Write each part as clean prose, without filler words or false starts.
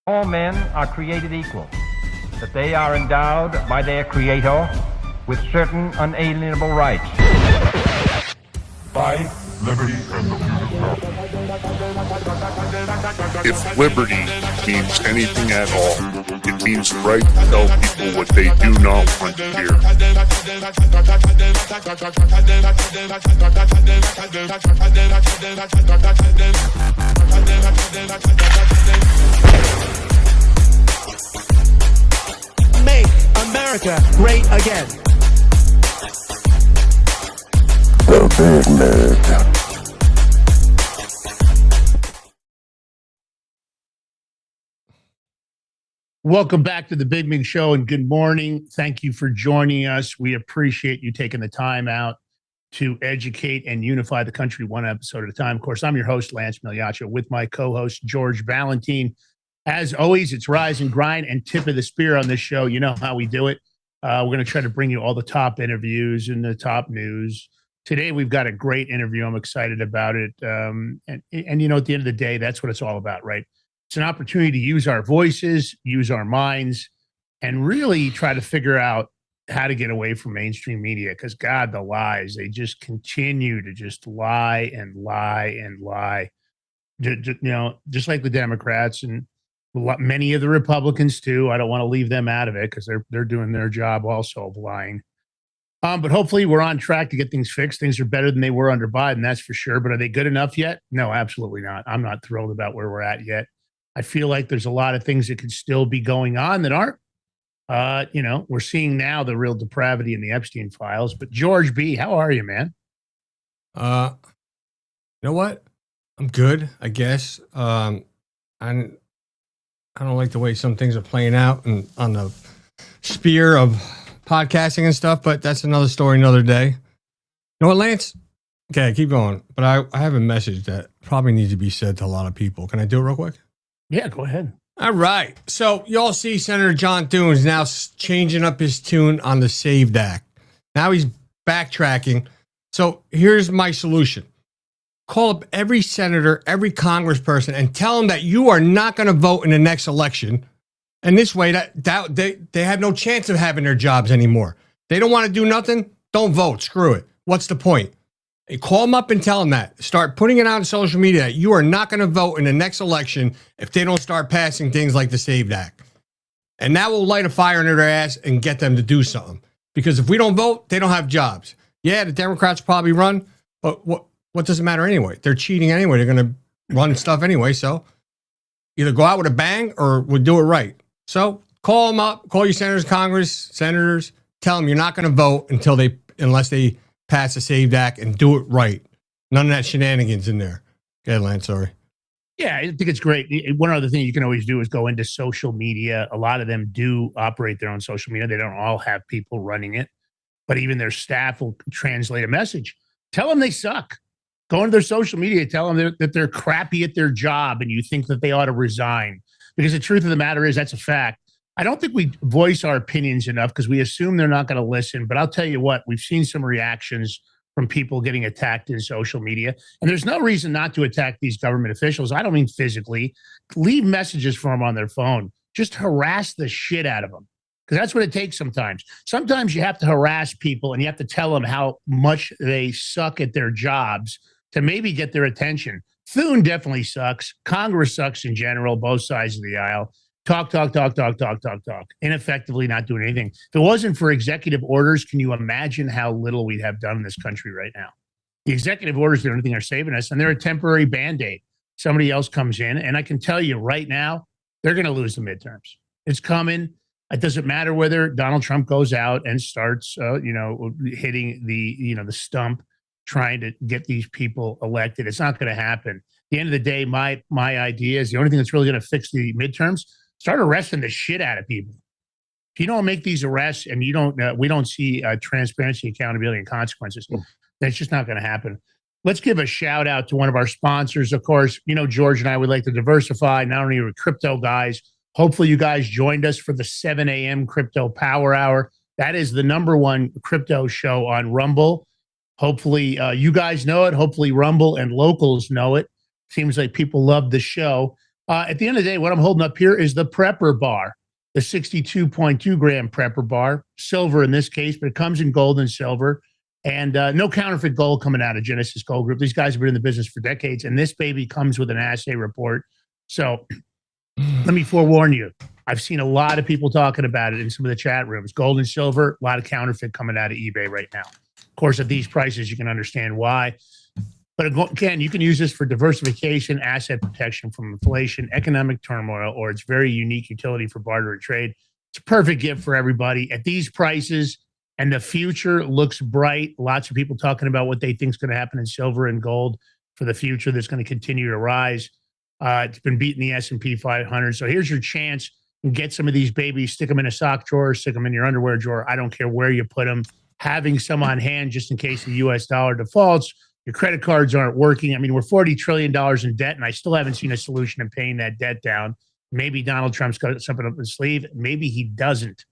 All men are created equal, that they are endowed by their Creator with certain unalienable rights. Life, liberty, and the pursuit of If liberty means anything at all, it means the right to tell people what they do not want to hear. Make America great again. the Big Mig. Welcome back to the Big Mig Show, and good morning. Thank you for joining us. We appreciate you taking the time out to educate and unify the country one episode at a time. Of course, I'm your host, Lance Migliaccio, with my co-host, George Valentine. As always, it's rise and grind and tip of the spear on this show. You know how we do it. We're going to try to bring you all the top interviews and the top news. Today, we've got a great interview. I'm excited about it. And you know, at the end of the day, that's what it's all about, right? It's an opportunity to use our voices, use our minds, and really try to figure out how to get away from mainstream media. Because God, the lies, they just continue to just lie and lie and lie. You know, just like the Democrats and many of the Republicans too. I don't want to leave them out of it because they're doing their job also of lying. But hopefully we're on track to get things fixed. Things are better than they were under Biden, that's for sure. But are they good enough yet? No, absolutely not. I'm not thrilled about where we're at yet. I feel like there's a lot of things that could still be going on that aren't. You know, we're seeing now the real depravity in the Epstein files. But George B., how are you, man? You know what? I'm good, I guess. I don't like the way some things are playing out and on the sphere of podcasting and stuff, but that's another story, another day. You know what, Lance? Okay, keep going. But I have a message that probably needs to be said to a lot of people. Can I do it real quick? Yeah, go ahead. All right. So you all see Senator John Thune is now changing up his tune on the SAVED Act. Now he's backtracking. So here's my solution. Call up every senator, every congressperson, and tell them that you are not going to vote in the next election. And this way, they have no chance of having their jobs anymore. They don't want to do nothing. Don't vote. Screw it. What's the point? Hey, call them up and tell them that. Start putting it on social media that you are not going to vote in the next election if they don't start passing things like the SAVED Act. And that will light a fire under their ass and get them to do something. Because if we don't vote, they don't have jobs. Yeah, the Democrats probably run, but what does it matter anyway? They're cheating anyway. They're going to run stuff anyway. So either go out with a bang or we'll do it right. So call them up, call your senators, tell them you're not going to vote unless they pass the SAVED Act and do it right. None of that shenanigans in there. Go ahead, Lance, sorry. Yeah, I think it's great. One other thing you can always do is go into social media. A lot of them do operate their own social media. They don't all have people running it, but even their staff will translate a message. Tell them they suck. Go into their social media, tell them that they're crappy at their job and you think that they ought to resign. Because the truth of the matter is that's a fact. I don't think we voice our opinions enough because we assume they're not going to listen. But I'll tell you what, we've seen some reactions from people getting attacked in social media. And there's no reason not to attack these government officials. I don't mean physically. Leave messages for them on their phone. Just harass the shit out of them. Because that's what it takes sometimes. Sometimes you have to harass people and you have to tell them how much they suck at their jobs to maybe get their attention. Thune definitely sucks. Congress sucks in general, both sides of the aisle. Talk. Ineffectively not doing anything. If it wasn't for executive orders, can you imagine how little we'd have done in this country right now? The executive orders, the only thing are saving us, and they're a temporary Band-Aid. Somebody else comes in, and I can tell you right now, they're going to lose the midterms. It's coming. It doesn't matter whether Donald Trump goes out and starts, hitting the stump, trying to get these people elected. It's not going to happen. At the end of the day, my idea is the only thing that's really going to fix the midterms. Start arresting the shit out of people. If you don't make these arrests and we don't see transparency, accountability, and consequences, that's just not going to happen. Let's give a shout out to one of our sponsors. Of course, you know, George and I would like to diversify. Not only are we crypto guys, hopefully you guys joined us for the 7 a.m. Crypto Power Hour. That is the #1 crypto show on Rumble. Hopefully you guys know it. Hopefully Rumble and locals know it. Seems like people love the show. At the end of the day, what I'm holding up here is the Prepper bar, the 62.2 gram Prepper bar, silver in this case, but it comes in gold and silver. And no counterfeit gold coming out of Genesis Gold Group. These guys have been in the business for decades, and this baby comes with an assay report. So let me forewarn you. I've seen a lot of people talking about it in some of the chat rooms. Gold and silver, a lot of counterfeit coming out of eBay right now. Of course, at these prices, you can understand why. But again, you can use this for diversification, asset protection from inflation, economic turmoil, or its very unique utility for barter and trade. It's a perfect gift for everybody. At these prices, and the future looks bright. Lots of people talking about what they think is going to happen in silver and gold for the future that's going to continue to rise. It's been beating the S&P 500. So here's your chance. Get some of these babies, stick them in a sock drawer, stick them in your underwear drawer. I don't care where you put them. Having some on hand just in case the U.S. dollar defaults. Your credit cards aren't working. I mean, we're $40 trillion in debt, and I still haven't seen a solution in paying that debt down. Maybe Donald Trump's got something up his sleeve. Maybe he doesn't.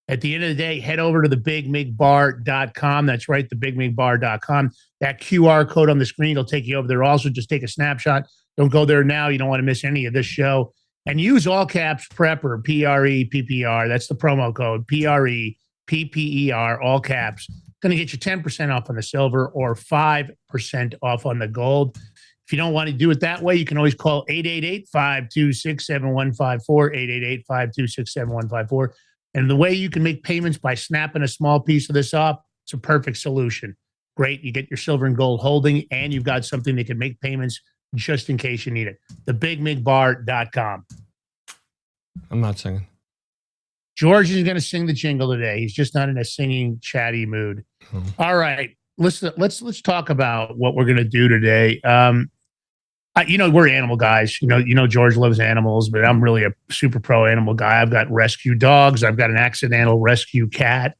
At the end of the day, head over to thebigmigbar.com. That's right, thebigmigbar.com. That QR code on the screen will take you over there. Also, just take a snapshot. Don't go there now. You don't want to miss any of this show. And use all caps Prepper, PREPPR. That's the promo code, PREPPER, all caps. Going to get you 10% off on the silver or 5% off on the gold. If you don't want to do it that way, you can always call 888-526-7154, 888-526-7154. And the way you can make payments by snapping a small piece of this off, it's a perfect solution. Great. You get your silver and gold holding, and you've got something that can make payments just in case you need it. Thebigmigbar.com. I'm not singing. George is going to sing the jingle today. He's just not in a singing, chatty mood. All right. Let's talk about what we're going to do today. We're animal guys. You know, George loves animals, but I'm really a super pro animal guy. I've got rescue dogs. I've got an accidental rescue cat.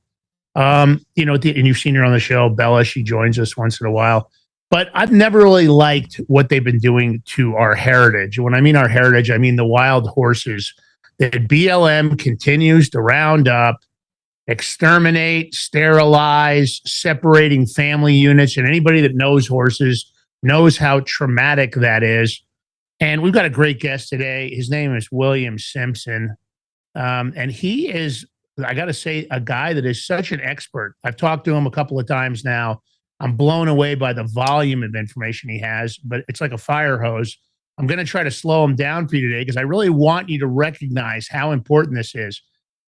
And you've seen her on the show, Bella. She joins us once in a while. But I've never really liked what they've been doing to our heritage. When I mean our heritage, I mean the wild horses that BLM continues to round up, exterminate, sterilize, separating family units. And anybody that knows horses knows how traumatic that is. And we've got a great guest today. His name is William Simpson. And he is, I got to say, a guy that is such an expert. I've talked to him a couple of times now. I'm blown away by the volume of information he has, but it's like a fire hose. I'm going to try to slow him down for you today because I really want you to recognize how important this is.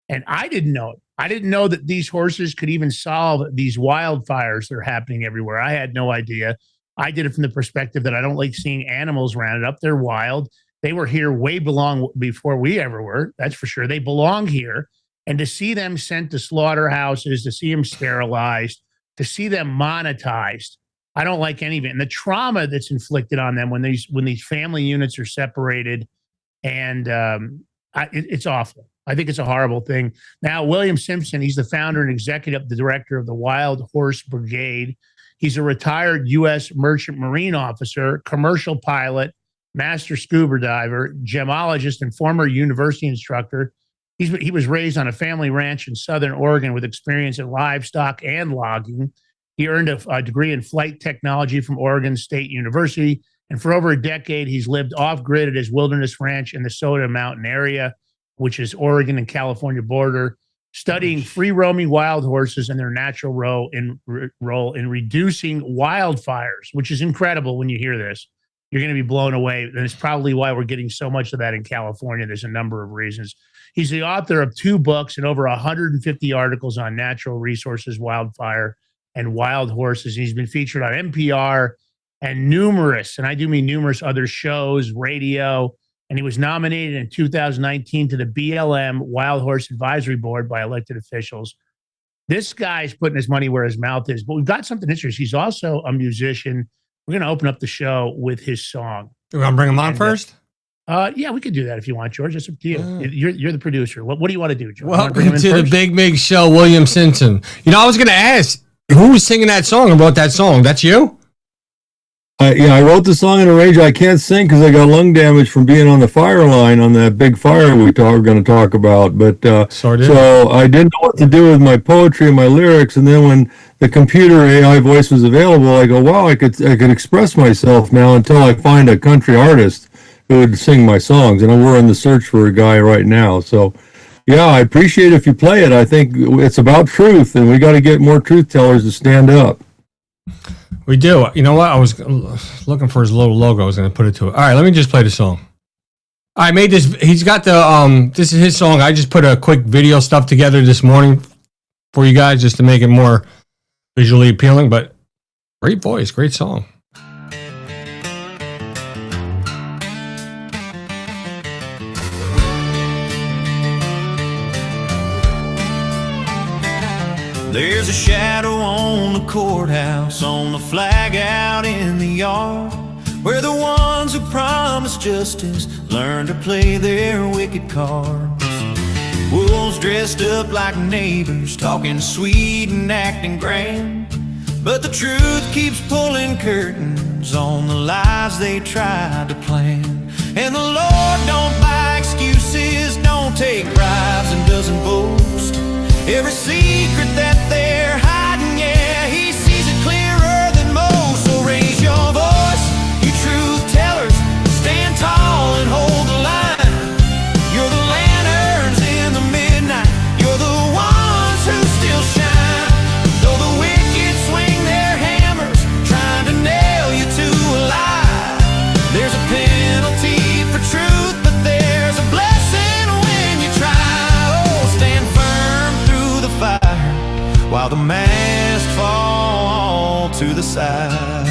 And I didn't know it. I didn't know that these horses could even solve these wildfires that are happening everywhere. I had no idea. I did it from the perspective that I don't like seeing animals rounded up. They're wild. They were here way before we ever were. That's for sure. They belong here. And to see them sent to slaughterhouses, to see them sterilized, to see them monetized, I don't like any of it. And the trauma that's inflicted on them when these family units are separated, and it's awful. I think it's a horrible thing. Now, William Simpson, he's the founder and executive director of the Wild Horse Brigade. He's a retired U.S. Merchant Marine officer, commercial pilot, master scuba diver, gemologist, and former university instructor. He was raised on a family ranch in Southern Oregon with experience in livestock and logging. He earned a degree in flight technology from Oregon State University. And for over a decade, he's lived off-grid at his wilderness ranch in the Soda Mountain area, which is Oregon and California border, studying free-roaming wild horses and their natural role in reducing wildfires, which is incredible when you hear this. You're going to be blown away. And it's probably why we're getting so much of that in California. There's a number of reasons. He's the author of 2 books and over 150 articles on natural resources, wildfire, and wild horses. He's been featured on NPR and numerous other shows, radio, and he was nominated in 2019 to the BLM Wild Horse Advisory Board by elected officials. This guy's putting his money where his mouth is, but we've got something interesting. He's also a musician. We're going to open up the show with his song. You want to bring him on first? Yeah, we could do that if you want, George. It's up to you. You're the producer. What do you want to do, George? Welcome to the Big Mig Show, William Simpson. I was going to ask, who was singing that song and wrote that song? That's you? I wrote the song in a range. I can't sing because I got lung damage from being on the fire line on that big fire we're going to talk about. But so I didn't know what to do with my poetry and my lyrics. And then when the computer AI voice was available, I go, wow, I could express myself now until I find a country artist who would sing my songs, and we're in the search for a guy right now. So, yeah, I appreciate if you play it. I think it's about truth, and we got to get more truth tellers to stand up. We do. You know what? I was looking for his little logo. I was going to put it to it. All right, let me just play the song. I made this. He's got the. This is his song. I just put a quick video stuff together this morning for you guys just to make it more visually appealing. But great voice, great song. There's a shadow on the courthouse, on the flag out in the yard, where the ones who promise justice learn to play their wicked cards. Wolves dressed up like neighbors, talking sweet and acting grand, but the truth keeps pulling curtains on the lies they tried to plan. And the Lord don't buy excuses, don't take bribes, and doesn't boast. Every secret that they're hiding, yeah, he sees it clearer than most. So raise your voice, you truth tellers, stand tall and hold the line. You're the lanterns in the midnight, you're the ones who still shine. Though the wicked swing their hammers, trying to nail you to a lie. There's a penalty for truth, but there's a blessing when you try. Oh, stand firm through the fire, while the masks fall to the side.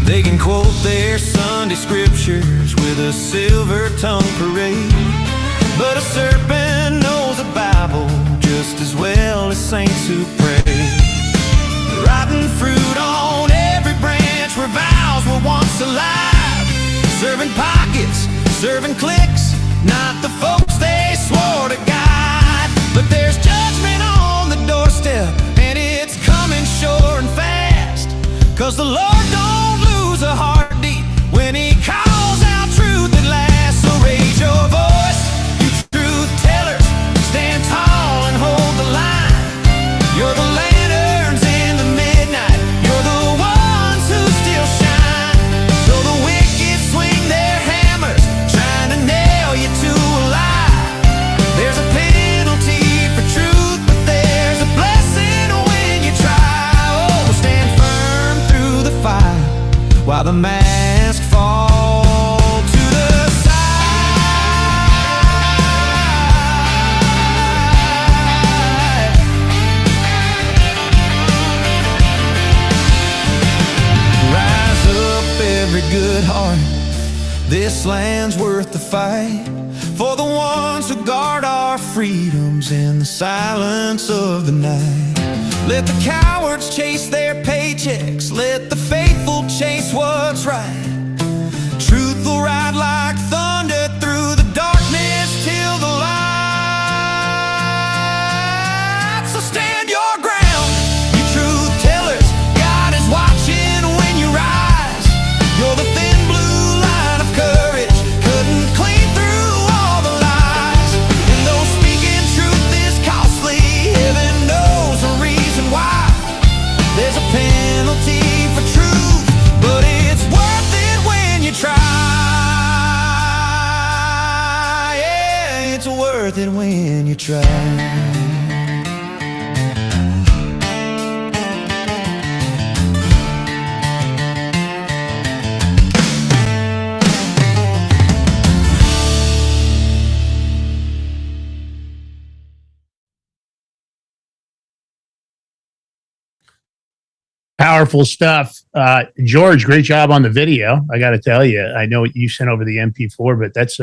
They can quote their Sunday scriptures with a silver-tongued parade, but a serpent knows the Bible just as well as saints who pray. Rotten fruit on every branch where vows were once alive, serving pockets, serving cliques, not the folks they swore to guide. But there's judgment on the doorstep, and it's coming sure and fast, 'cause the Lord don't lose a heartbeat when he calls out truth at last. So raise your voice, you truth tellers, stand tall and hold the line. You're the lanterns in the midnight, you're the ones who still shine. So the wicked swing their hammers, trying to nail you to a lie. There's a penalty for truth, but there's a blessing when you try. Oh, stand firm through the fire, while the mask fall to the side. Rise up every good heart, this land's worth the fight, for the ones who guard our freedoms in the silence of the night. Let the cowards chase their paychecks, let the faithful chase what's right. Truth will ride like thunder through the darkness till the light. So stand your ground, you truth tellers, God is watching when you rise. You're the thin blue line of courage, cutting clean through all the lies. And though speaking truth is costly, heaven knows the reason why. There's a penalty for truth, but it's worth it when you try. Yeah, it's worth it when you try. Powerful stuff. George, great job on the video. I got to tell you, I know you sent over the MP4, but that's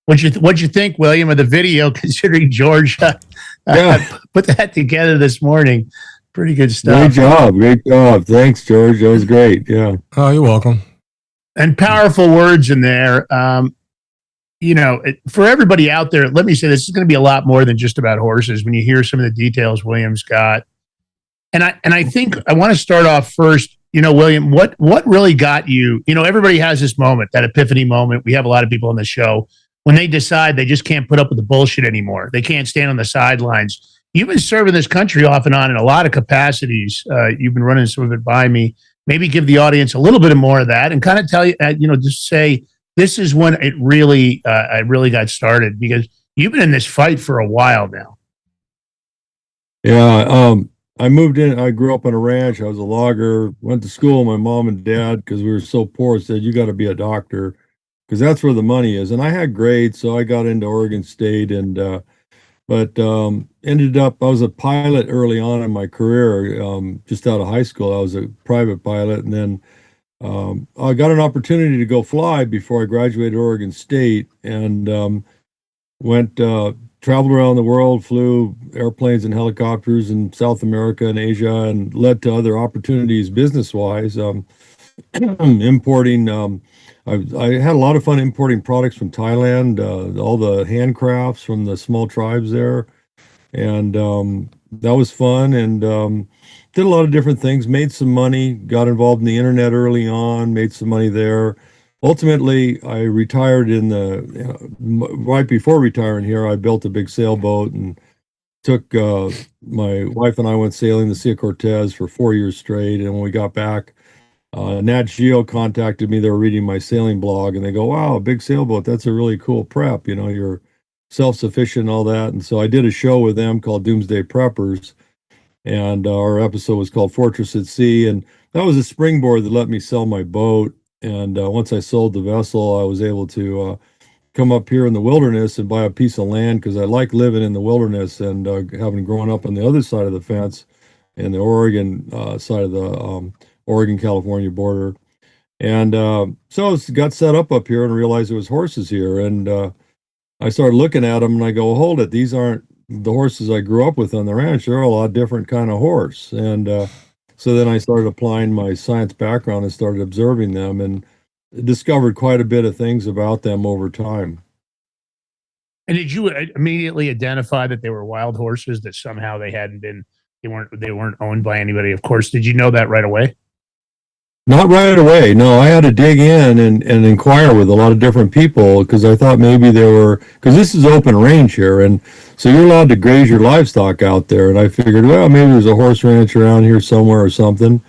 what'd you think, William, of the video, considering George put that together this morning? Pretty good stuff. Great job. Thanks, George. That was great. Yeah. Oh, you're welcome. And powerful words in there. For everybody out there, let me say this is going to be a lot more than just about horses when you hear some of the details William's got. And I think I want to start off first, William, what really got you? Everybody has this moment, that epiphany moment. We have a lot of people on the show when they decide they just can't put up with the bullshit anymore. They can't stand on the sidelines. You've been serving this country off and on in a lot of capacities. You've been running some of it by me. maybe give the audience a little bit more of that and kind of tell you, just say this is when I really got started, because you've been in this fight for a while now. Yeah, I moved in. I grew up on a ranch. I was a logger. Went to school with my mom and dad because we were so poor. Said you got to be a doctor because that's where the money is. And I had grades, so I got into Oregon State but ended up, I was a pilot early on in my career, just out of high school. I was a private pilot, and then I got an opportunity to go fly before I graduated Oregon State, and traveled around the world, flew airplanes and helicopters in South America and Asia, and led to other opportunities business-wise. Importing, I had a lot of fun importing products from Thailand, all the handcrafts from the small tribes there. And that was fun, and did a lot of different things, made some money, got involved in the internet early on, made some money there. Ultimately, I retired right before retiring here, I built a big sailboat and took, my wife and I went sailing the Sea of Cortez for 4 years straight. And when we got back, Nat Geo contacted me. They were reading my sailing blog, and they go, "Wow, a big sailboat. That's a really cool prep. You're self-sufficient and all that." And so I did a show with them called Doomsday Preppers, and our episode was called Fortress at Sea. And that was a springboard that let me sell my boat. And once I sold the vessel, I was able to come up here in the wilderness and buy a piece of land because I like living in the wilderness, and having grown up on the other side of the fence in the Oregon side of the Oregon-California border. And so I got set up here and realized there was horses here. And I started looking at them and I go, hold it, these aren't the horses I grew up with on the ranch. They're a lot different kind of horse. And so then I started applying my science background and started observing them and discovered quite a bit of things about them over time. And did you immediately identify that they were wild horses, that somehow they weren't owned by anybody? Of course. Did you know that right away? Not right away. No, I had to dig in and inquire with a lot of different people because I thought maybe because this is open range here. And so you're allowed to graze your livestock out there. And I figured, well, maybe there's a horse ranch around here somewhere or something.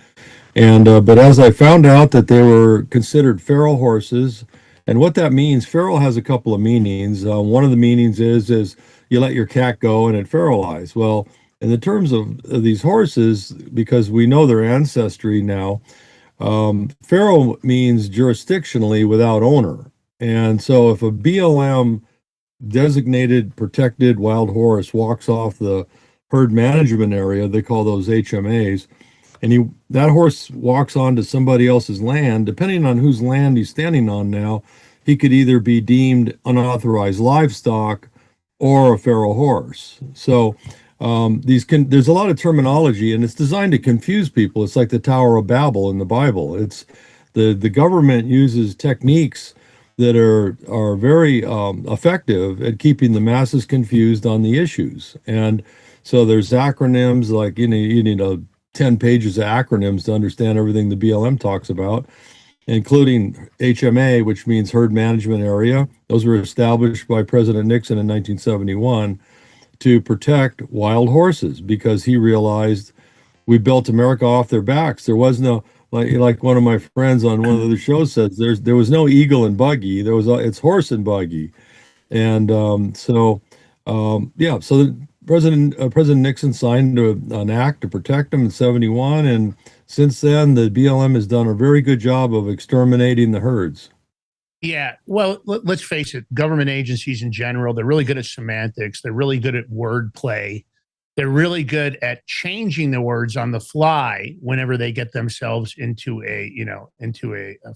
And, but as I found out that they were considered feral horses, and what that means, feral has a couple of meanings. One of the meanings is you let your cat go and it feralizes. Well, in the terms of these horses, because we know their ancestry now, feral means jurisdictionally without owner. And so if a BLM designated protected wild horse walks off the herd management area, they call those HMAs, and that horse walks onto somebody else's land, depending on whose land he's standing on now, he could either be deemed unauthorized livestock or a feral horse. So there's a lot of terminology, and it's designed to confuse people. It's like the Tower of Babel in the Bible. It's the government uses techniques that are very effective at keeping the masses confused on the issues. And so there's acronyms like you need 10 pages of acronyms to understand everything the BLM talks about, including HMA, which means herd management area. Those were established by President Nixon in 1971. To protect wild horses because he realized we built America off their backs. There was no, like one of my friends on one of the shows says, there was no eagle and buggy. It's horse and buggy. And so President Nixon signed an act to protect them in 71. And since then, the BLM has done a very good job of exterminating the herds. Yeah, well, let's face it, government agencies in general, they're really good at semantics. They're really good at wordplay. They're really good at changing the words on the fly whenever they get themselves into a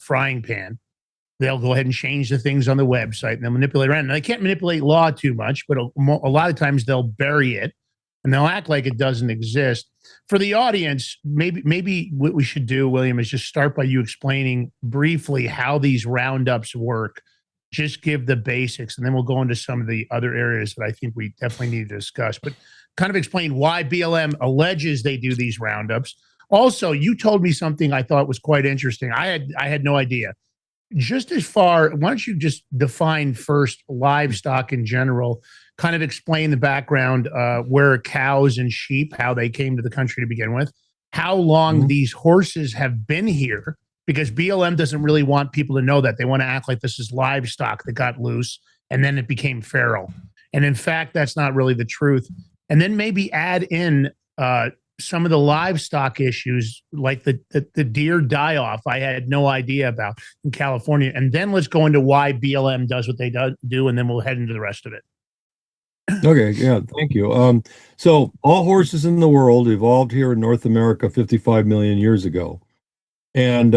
frying pan. They'll go ahead and change the things on the website and they'll manipulate around. Now, they can't manipulate law too much, but a lot of times they'll bury it and they'll act like it doesn't exist. For the audience, maybe what we should do, William, is just start by you explaining briefly how these roundups work. Just give the basics, and then we'll go into some of the other areas that I think we definitely need to discuss. But kind of explain why BLM alleges they do these roundups. Also, you told me something I thought was quite interesting. I had no idea. Just as far, why don't you just define first livestock in general, kind of explain the background where cows and sheep, how they came to the country to begin with, how long these horses have been here, because BLM doesn't really want people to know that. They want to act like this is livestock that got loose and then it became feral. And in fact, that's not really the truth. And then maybe add in some of the livestock issues, like the deer die-off I had no idea about in California. And then let's go into why BLM does what they do, and then we'll head into the rest of it. Okay, yeah, thank you. So all horses in the world evolved here in North America 55 million years ago. And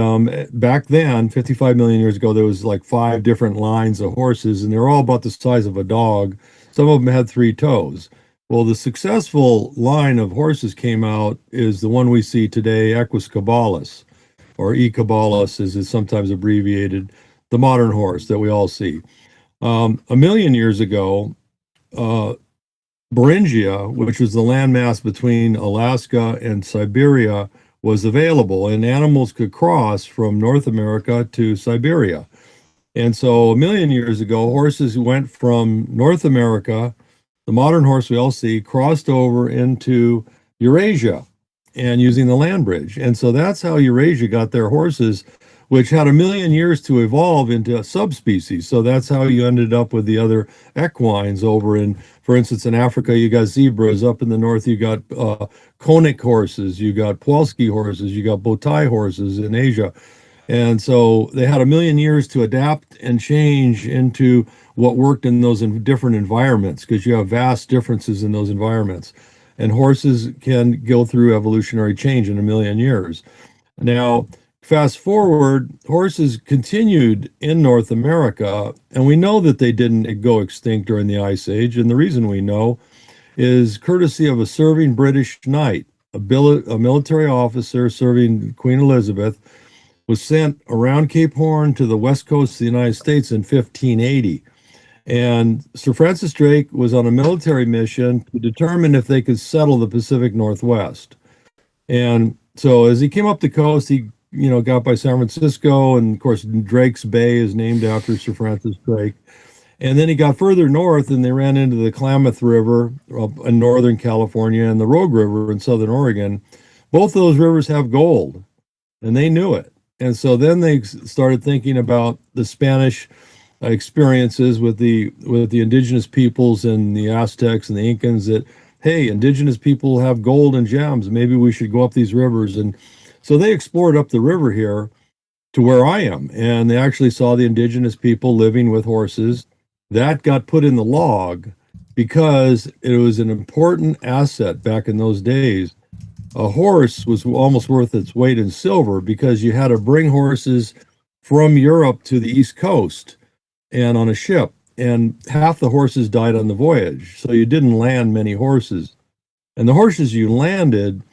back then, 55 million years ago, there was like 5 different lines of horses, and they're all about the size of a dog. Some of them had 3 toes. Well, the successful line of horses came out is the one we see today, Equus caballus, or E. caballus, as it's sometimes abbreviated, the modern horse that we all see. A million years ago, Beringia, which was the landmass between Alaska and Siberia, was available, and animals could cross from North America to Siberia. And so a million years ago, horses went from North America, the modern horse we all see, crossed over into Eurasia and using the land bridge. And so that's how Eurasia got their horses, which had a million years to evolve into a subspecies. So that's how you ended up with the other equines over in, for instance, in Africa, you got zebras. Up in the north, you got Konik horses, you got Pawlsky horses, you got Botai horses in Asia. And so they had a million years to adapt and change into what worked in those different environments, because you have vast differences in those environments. And horses can go through evolutionary change in a million years. Now, fast forward, horses continued in North America, and we know that they didn't go extinct during the Ice Age. And the reason we know is courtesy of a serving British knight, a military officer serving Queen Elizabeth, was sent around Cape Horn to the west coast of the United States in 1580. And Sir Francis Drake was on a military mission to determine if they could settle the Pacific Northwest. And so as he came up the coast, he got by San Francisco, and of course Drake's Bay is named after Sir Francis Drake. And then he got further north, and they ran into the Klamath River in Northern California and the Rogue River in Southern Oregon. Both of those rivers have gold, and they knew it. And so then they started thinking about the Spanish experiences with the indigenous peoples and the Aztecs and the Incans, that, hey, indigenous people have gold and gems. Maybe we should go up these rivers. And so they explored up the river here to where I am, and they actually saw the indigenous people living with horses. That got put in the log because it was an important asset back in those days. A horse was almost worth its weight in silver, because you had to bring horses from Europe to the East Coast and on a ship, and half the horses died on the voyage. So you didn't land many horses. And the horses you landed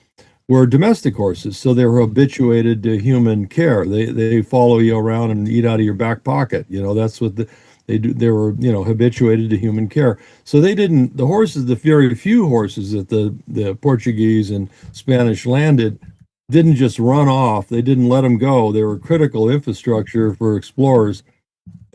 were domestic horses, so they were habituated to human care. They follow you around and eat out of your back pocket. That's what they do. They were, habituated to human care. So the horses, the very few horses that the Portuguese and Spanish landed, didn't just run off. They didn't let them go. They were critical infrastructure for explorers.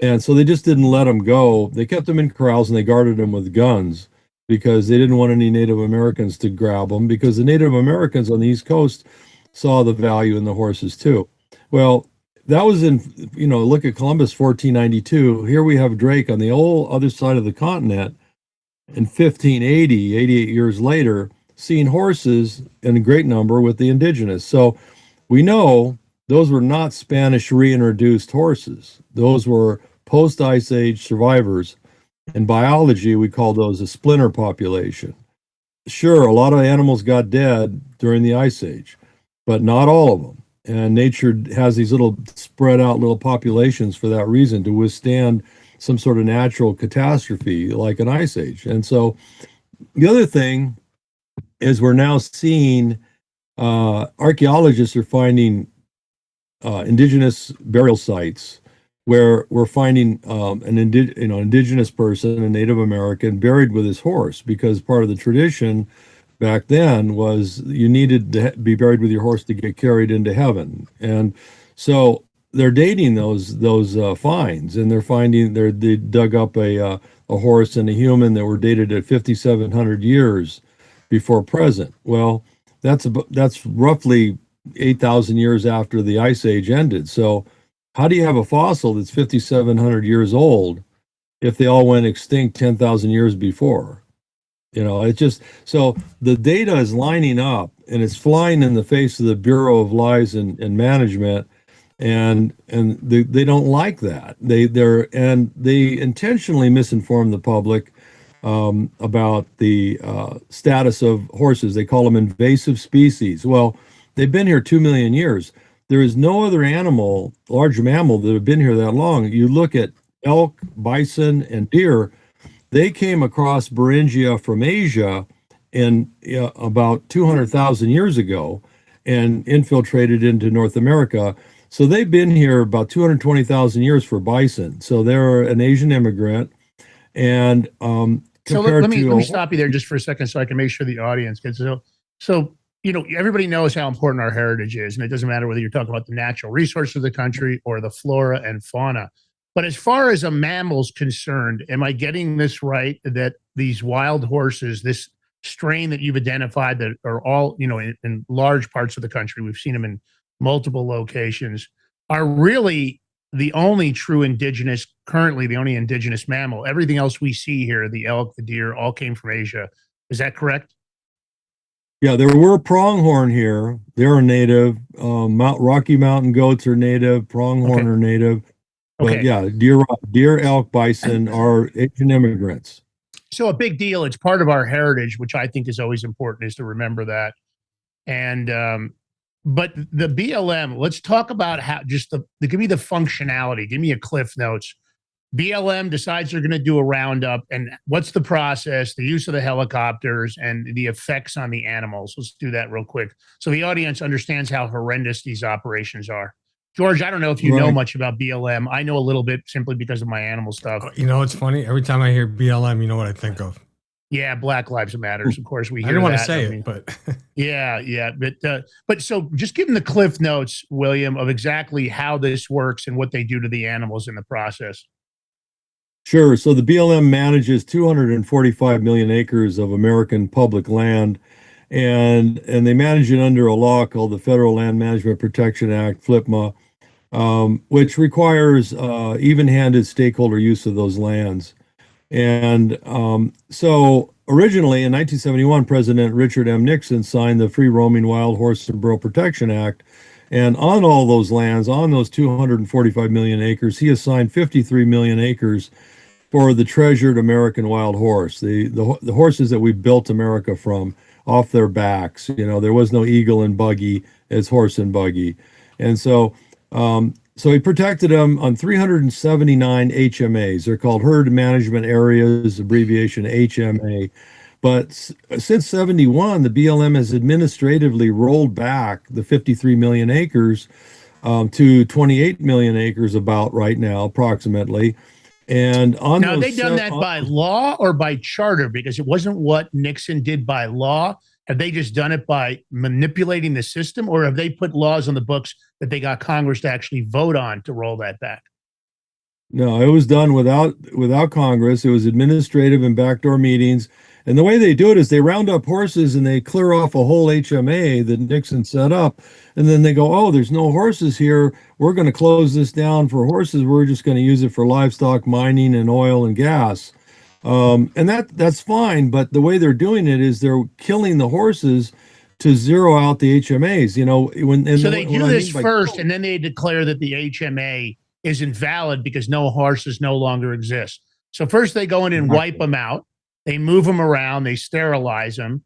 And so they just didn't let them go. They kept them in corrals, and they guarded them with guns, because they didn't want any Native Americans to grab them, because the Native Americans on the East Coast saw the value in the horses too. Well, that was in, look at Columbus, 1492. Here we have Drake on the whole other side of the continent in 1580, 88 years later, seeing horses in a great number with the indigenous. So we know those were not Spanish reintroduced horses. Those were post-Ice Age survivors. In biology, we call those a splinter population. Sure, a lot of animals got dead during the Ice Age, but not all of them. And nature has these little spread out little populations for that reason, to withstand some sort of natural catastrophe like an Ice Age. And so the other thing is, we're now seeing archaeologists are finding indigenous burial sites where we're finding an indigenous person, a Native American, buried with his horse, because part of the tradition back then was you needed to be buried with your horse to get carried into heaven. And so they're dating those finds, and they're finding they dug up a horse and a human that were dated at 5,700 years before present. Well, that's roughly 8,000 years after the Ice Age ended. So how do you have a fossil that's 5,700 years old if they all went extinct 10,000 years before? It's just, so the data is lining up and it's flying in the face of the Bureau of Lies and Management. And they don't like that. They intentionally misinform the public about the status of horses. They call them invasive species. Well, they've been here 2 million years. There is no other animal, large mammal, that have been here that long. You look at elk, bison, and deer. They came across Beringia from Asia in about 200,000 years ago and infiltrated into North America. So they've been here about 220,000 years for bison. So they're an Asian immigrant. And so let me stop you there just for a second so I can make sure the audience gets it. So, everybody knows how important our heritage is, and it doesn't matter whether you're talking about the natural resources of the country or the flora and fauna. But as far as a mammal's concerned, am I getting this right, that these wild horses, this strain that you've identified that are all, in large parts of the country, we've seen them in multiple locations, are really the only true currently the only indigenous mammal? Everything else we see here, the elk, the deer, all came from Asia. Is that correct? Yeah, there were pronghorn here. They're a native. Rocky Mountain goats are native. Pronghorn are native. But yeah, deer, elk, bison are Asian immigrants. So a big deal. It's part of our heritage, which I think is always important, is to remember that. And but the BLM, let's talk about how give me the functionality. Give me a Cliff Notes. BLM decides they're going to do a roundup, and what's the process, the use of the helicopters, and the effects on the animals. Let's do that real quick so the audience understands how horrendous these operations are. George, I don't know if you know much about BLM. I know a little bit simply because of my animal stuff. It's funny. Every time I hear BLM, you know what I think of? Yeah, Black Lives Matters. Of course, we hear. I don't want to that. say it, but yeah. But so just give them the Cliff Notes, William, of exactly how this works and what they do to the animals in the process. Sure. So the BLM manages 245 million acres of American public land, and they manage it under a law called the Federal Land Management Protection Act, FLPMA, which requires even-handed stakeholder use of those lands. And so originally in 1971, President Richard M. Nixon signed the Free Roaming Wild Horse and Burro Protection Act. And on all those lands, on those 245 million acres, he assigned 53 million acres for the treasured American wild horse, the horses that we built America from, off their backs. There was no eagle and buggy, it's horse and buggy. And so he protected them on 379 HMAs. They're called herd management areas, abbreviation HMA. But since 71, the BLM has administratively rolled back the 53 million acres to 28 million acres about right now, approximately. And on now, they've done that by law or by charter? Because it wasn't what Nixon did by law. Have they just done it by manipulating the system, or have they put laws on the books that they got Congress to actually vote on to roll that back? No, it was done without Congress. It was administrative and backdoor meetings. And the way they do it is they round up horses and they clear off a whole HMA that Nixon set up. And then they go, oh, there's no horses here. We're going to close this down for horses. We're just going to use it for livestock, mining, and oil and gas. And that's fine. But the way they're doing it is they're killing the horses to zero out the HMAs. So they do this first, and then they declare that the HMA is invalid because no horses no longer exist. So first they go in and wipe them out. They move them around. They sterilize them,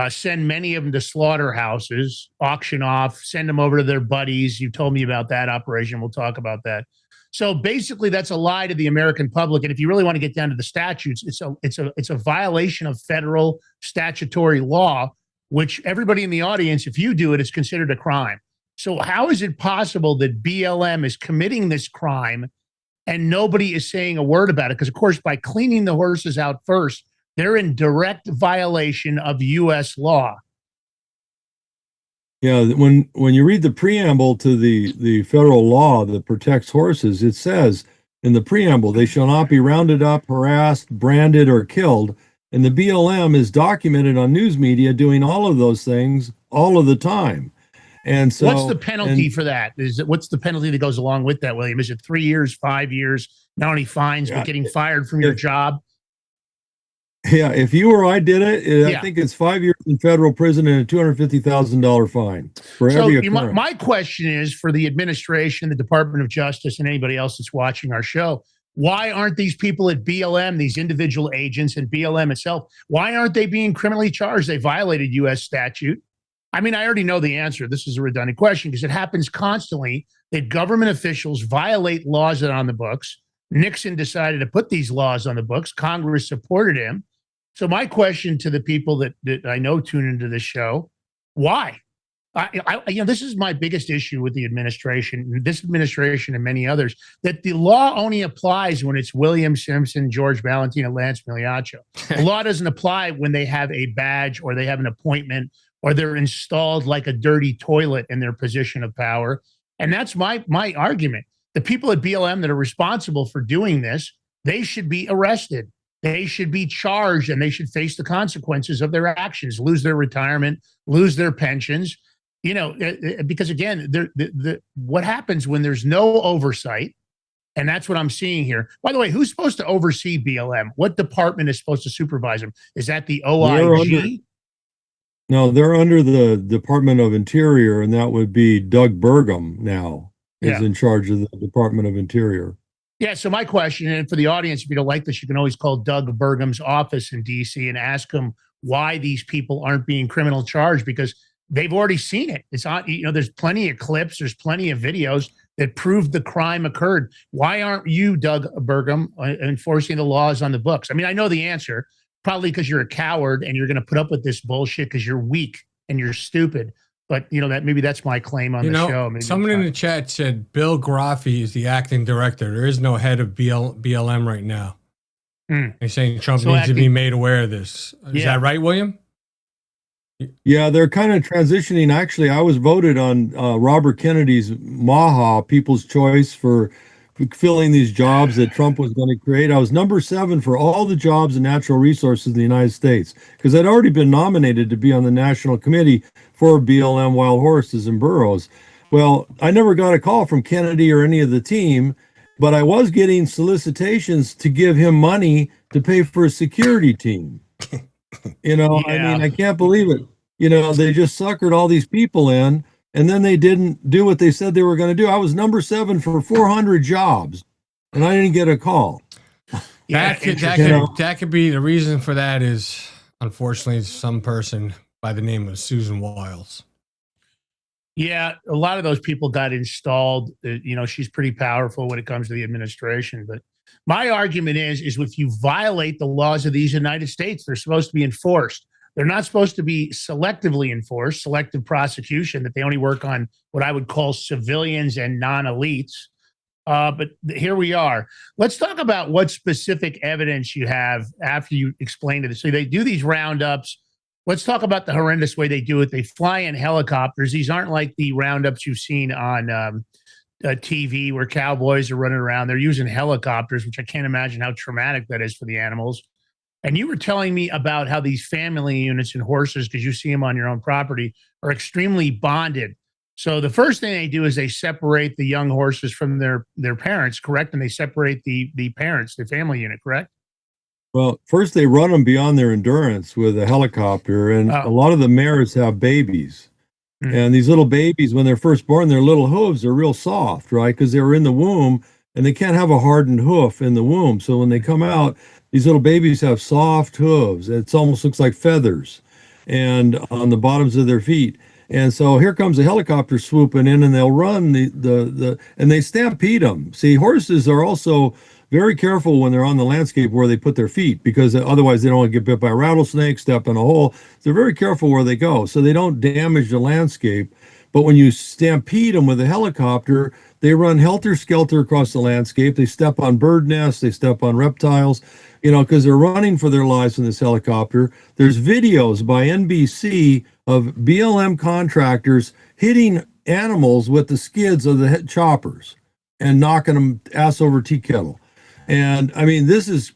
send many of them to slaughterhouses, auction off, send them over to their buddies. You told me about that operation. We'll talk about that. So basically, that's a lie to the American public. And if you really want to get down to the statutes, it's a violation of federal statutory law, which everybody in the audience, if you do it, is considered a crime. So how is it possible that BLM is committing this crime and nobody is saying a word about it? Because, of course, by cleaning the horses out first, they're in direct violation of U.S. law. Yeah, when you read the preamble to the federal law that protects horses, it says in the preamble, they shall not be rounded up, harassed, branded, or killed And the BLM is documented on news media doing all of those things all of the time. And so, what's the penalty for that? What's the penalty that goes along with that, William? Is it 3 years, 5 years, not only fines, but getting fired from your job? Yeah, if you or I did it, I think it's 5 years in federal prison and a $250,000 fine for every occurrence. My question is for the administration, the Department of Justice, and anybody else that's watching our show, why aren't these people at BLM, these individual agents and BLM itself, why aren't they being criminally charged? They violated U.S. statute. I mean, I already know the answer. This is a redundant question because it happens constantly that government officials violate laws that are on the books. Nixon decided to put these laws on the books. Congress supported him. So my question to the people that I know tune into this show, why? This is my biggest issue with the administration, this administration and many others, that the law only applies when it's William Simpson, George Valentino, Lance Migliaccio. The law doesn't apply when they have a badge or they have an appointment or they're installed like a dirty toilet in their position of power. And that's my argument. The people at BLM that are responsible for doing this, they should be arrested. They should be charged and they should face the consequences of their actions, lose their retirement, lose their pensions. You know, because again, what happens when there's no oversight, and that's what I'm seeing here. By the way, who's supposed to oversee BLM? What department is supposed to supervise them? Is that the OIG? They're under the Department of Interior, and that would be Doug Burgum now is in charge of the Department of Interior. Yeah, so my question, and for the audience, if you don't like this, you can always call Doug Burgum's office in D.C. and ask him why these people aren't being criminal charged, because they've already seen it. It's on, there's plenty of clips, there's plenty of videos that prove the crime occurred. Why aren't you, Doug Burgum, enforcing the laws on the books? I mean, I know the answer, probably because you're a coward and you're going to put up with this bullshit because you're weak and you're stupid. But, maybe that's my claim on the show. Maybe someone in the chat said Bill Graffi is the acting director. There is no head of BLM right now. They're saying Trump needs to be made aware of this. Is that right, William? Yeah, they're kind of transitioning. Actually, I was voted on Robert Kennedy's MAHA, People's Choice, for filling these jobs that Trump was going to create. I was number 7 for all the jobs and natural resources in the United States because I'd already been nominated to be on the National Committee for BLM Wild Horses and Burros. Well, I never got a call from Kennedy or any of the team, but I was getting solicitations to give him money to pay for a security team. I mean, I can't believe it. They just suckered all these people in, and then they didn't do what they said they were going to do. I was number 7 for 400 jobs, and I didn't get a call. That could be the reason for that is, unfortunately, some person by the name of Susan Wiles. Yeah, a lot of those people got installed. She's pretty powerful when it comes to the administration. But my argument is if you violate the laws of these United States, they're supposed to be enforced. They're not supposed to be selectively enforced, selective prosecution, that they only work on what I would call civilians and non-elites. But here we are. Let's talk about what specific evidence you have after you explained it. So they do these roundups. Let's talk about the horrendous way they do it. They fly in helicopters. These aren't like the roundups you've seen on TV where cowboys are running around. They're using helicopters, which I can't imagine how traumatic that is for the animals. And you were telling me about how these family units and horses, because you see them on your own property, are extremely bonded. So the first thing they do is they separate the young horses from their parents, correct? And they separate the parents, the family unit, correct? Well, first they run them beyond their endurance with a helicopter, and a lot of the mares have babies. And these little babies, when they're first born, their little hooves are real soft, right? Because they were in the womb, and they can't have a hardened hoof in the womb. So when they come out, these little babies have soft hooves. It almost looks like feathers, and on the bottoms of their feet. And so here comes a helicopter swooping in, and they'll run and they stampede them. See, horses are also very careful when they're on the landscape where they put their feet, because otherwise they don't want to get bit by a rattlesnake, step in a hole. They're very careful where they go, so they don't damage the landscape. But when you stampede them with a helicopter, they run helter-skelter across the landscape. They step on bird nests, they step on reptiles, because they're running for their lives in this helicopter. There's videos by NBC of BLM contractors hitting animals with the skids of the choppers and knocking them ass over tea kettle. And I mean, this is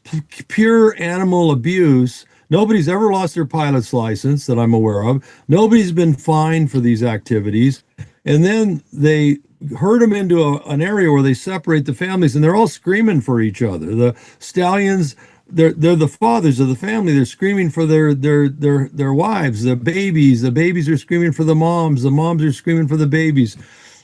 pure animal abuse Nobody's ever lost their pilot's license that I'm aware of. Nobody's been fined for these activities. And then they herd them into an area where they separate the families, and they're all screaming for each other. The stallions, they're the fathers of the family. They're screaming for their wives. The babies are screaming for the moms are screaming for the babies.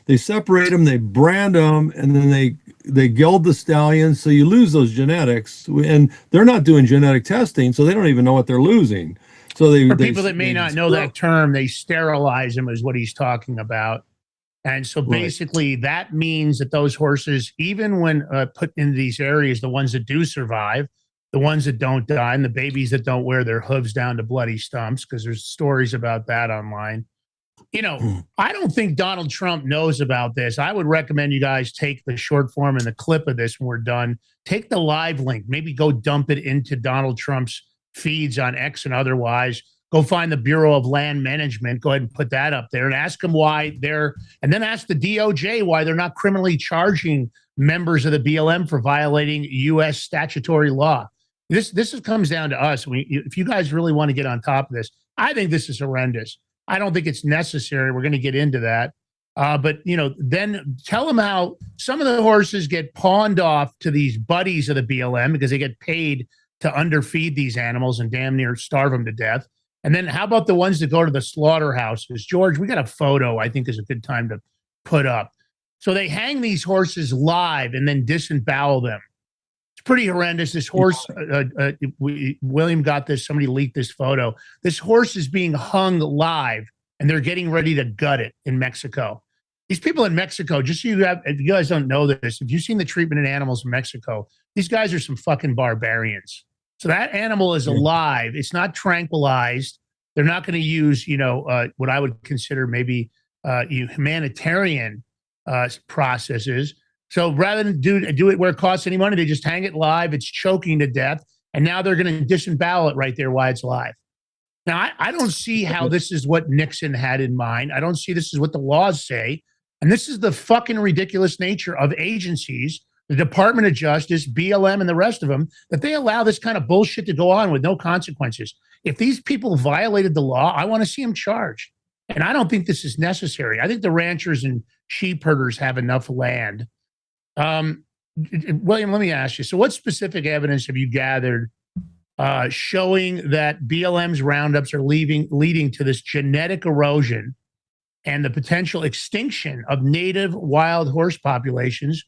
They separate them, they brand them, and then they geld the stallions. So you lose those genetics, and they're not doing genetic testing, so they don't even know what they're losing. So for people that may not know that term, they sterilize them, is what he's talking about. And so basically that means that those horses, even when put into these areas, the ones that do survive, the ones that don't die, and the babies that don't wear their hooves down to bloody stumps, because there's stories about that online. You know, I don't think Donald Trump knows about this. I would recommend you guys take the short form and the clip of this when we're done. Take the live link, maybe go dump it into Donald Trump's feeds on X and otherwise. Go find the Bureau of Land Management. Go ahead and put that up there and ask them why and then ask the DOJ why they're not criminally charging members of the BLM for violating U.S. statutory law. This comes down to us. If you guys really want to get on top of this, I think this is horrendous. I don't think it's necessary. We're going to get into that. But, you know, then tell them how some of the horses get pawned off to these buddies of the BLM because they get paid to underfeed these animals and damn near starve them to death. And then how about the ones that go to the slaughterhouses? George, we got a photo I think is a good time to put up. So they hang these horses live and then disembowel them. It's pretty horrendous. This horse, William got this, somebody leaked this photo. This horse is being hung live and they're getting ready to gut it in Mexico. These people in Mexico, just so if you guys don't know this, if you've seen the treatment in animals in Mexico, these guys are some fucking barbarians. So that animal is alive. It's not tranquilized. They're not going to use, what I would consider maybe humanitarian processes. So rather than do it where it costs any money, they just hang it live. It's choking to death. And now they're going to disembowel it right there while it's live. Now, I don't see how this is what Nixon had in mind. I don't see this is what the laws say. And this is the fucking ridiculous nature of agencies, the Department of Justice, BLM, and the rest of them, that they allow this kind of bullshit to go on with no consequences. If these people violated the law, I want to see them charged. And I don't think this is necessary. I think the ranchers and sheep herders have enough land. William, let me ask you. So what specific evidence have you gathered showing that BLM's roundups are leading to this genetic erosion and the potential extinction of native wild horse populations,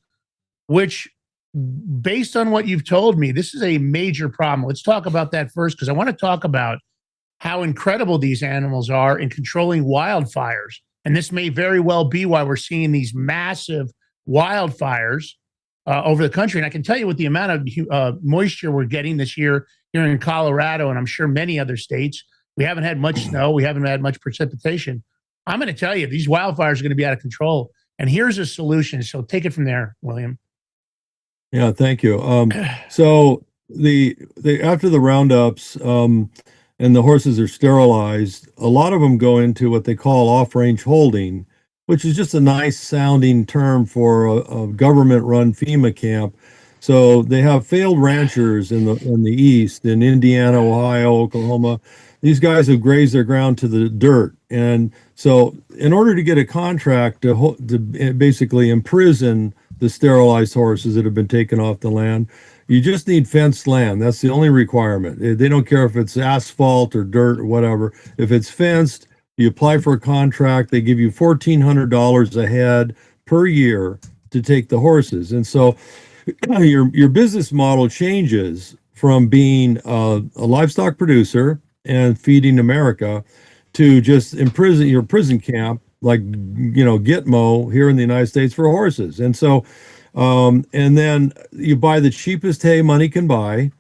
which, based on what you've told me, this is a major problem. Let's talk about that first, because I want to talk about how incredible these animals are in controlling wildfires. And this may very well be why we're seeing these massive wildfires over the country. And I can tell you with the amount of moisture we're getting this year here in Colorado, and I'm sure many other states, we haven't had much snow. We haven't had much precipitation. I'm going to tell you, these wildfires are going to be out of control. And here's a solution. So take it from there, William. Yeah, thank you. So the after the roundups and the horses are sterilized, a lot of them go into what they call off-range holding, which is just a nice sounding term for a government-run FEMA camp. So they have failed ranchers in the East, in Indiana, Ohio, Oklahoma. These guys have grazed their ground to the dirt. And so in order to get a contract to basically imprison the sterilized horses that have been taken off the land, you just need fenced land. That's the only requirement. They don't care if it's asphalt or dirt or whatever. If it's fenced, you apply for a contract. They give you $1,400 a head per year to take the horses. And so your business model changes from being a livestock producer and feeding America to just imprison your prison camp, like, Gitmo here in the United States for horses. And so, and then you buy the cheapest hay money can buy,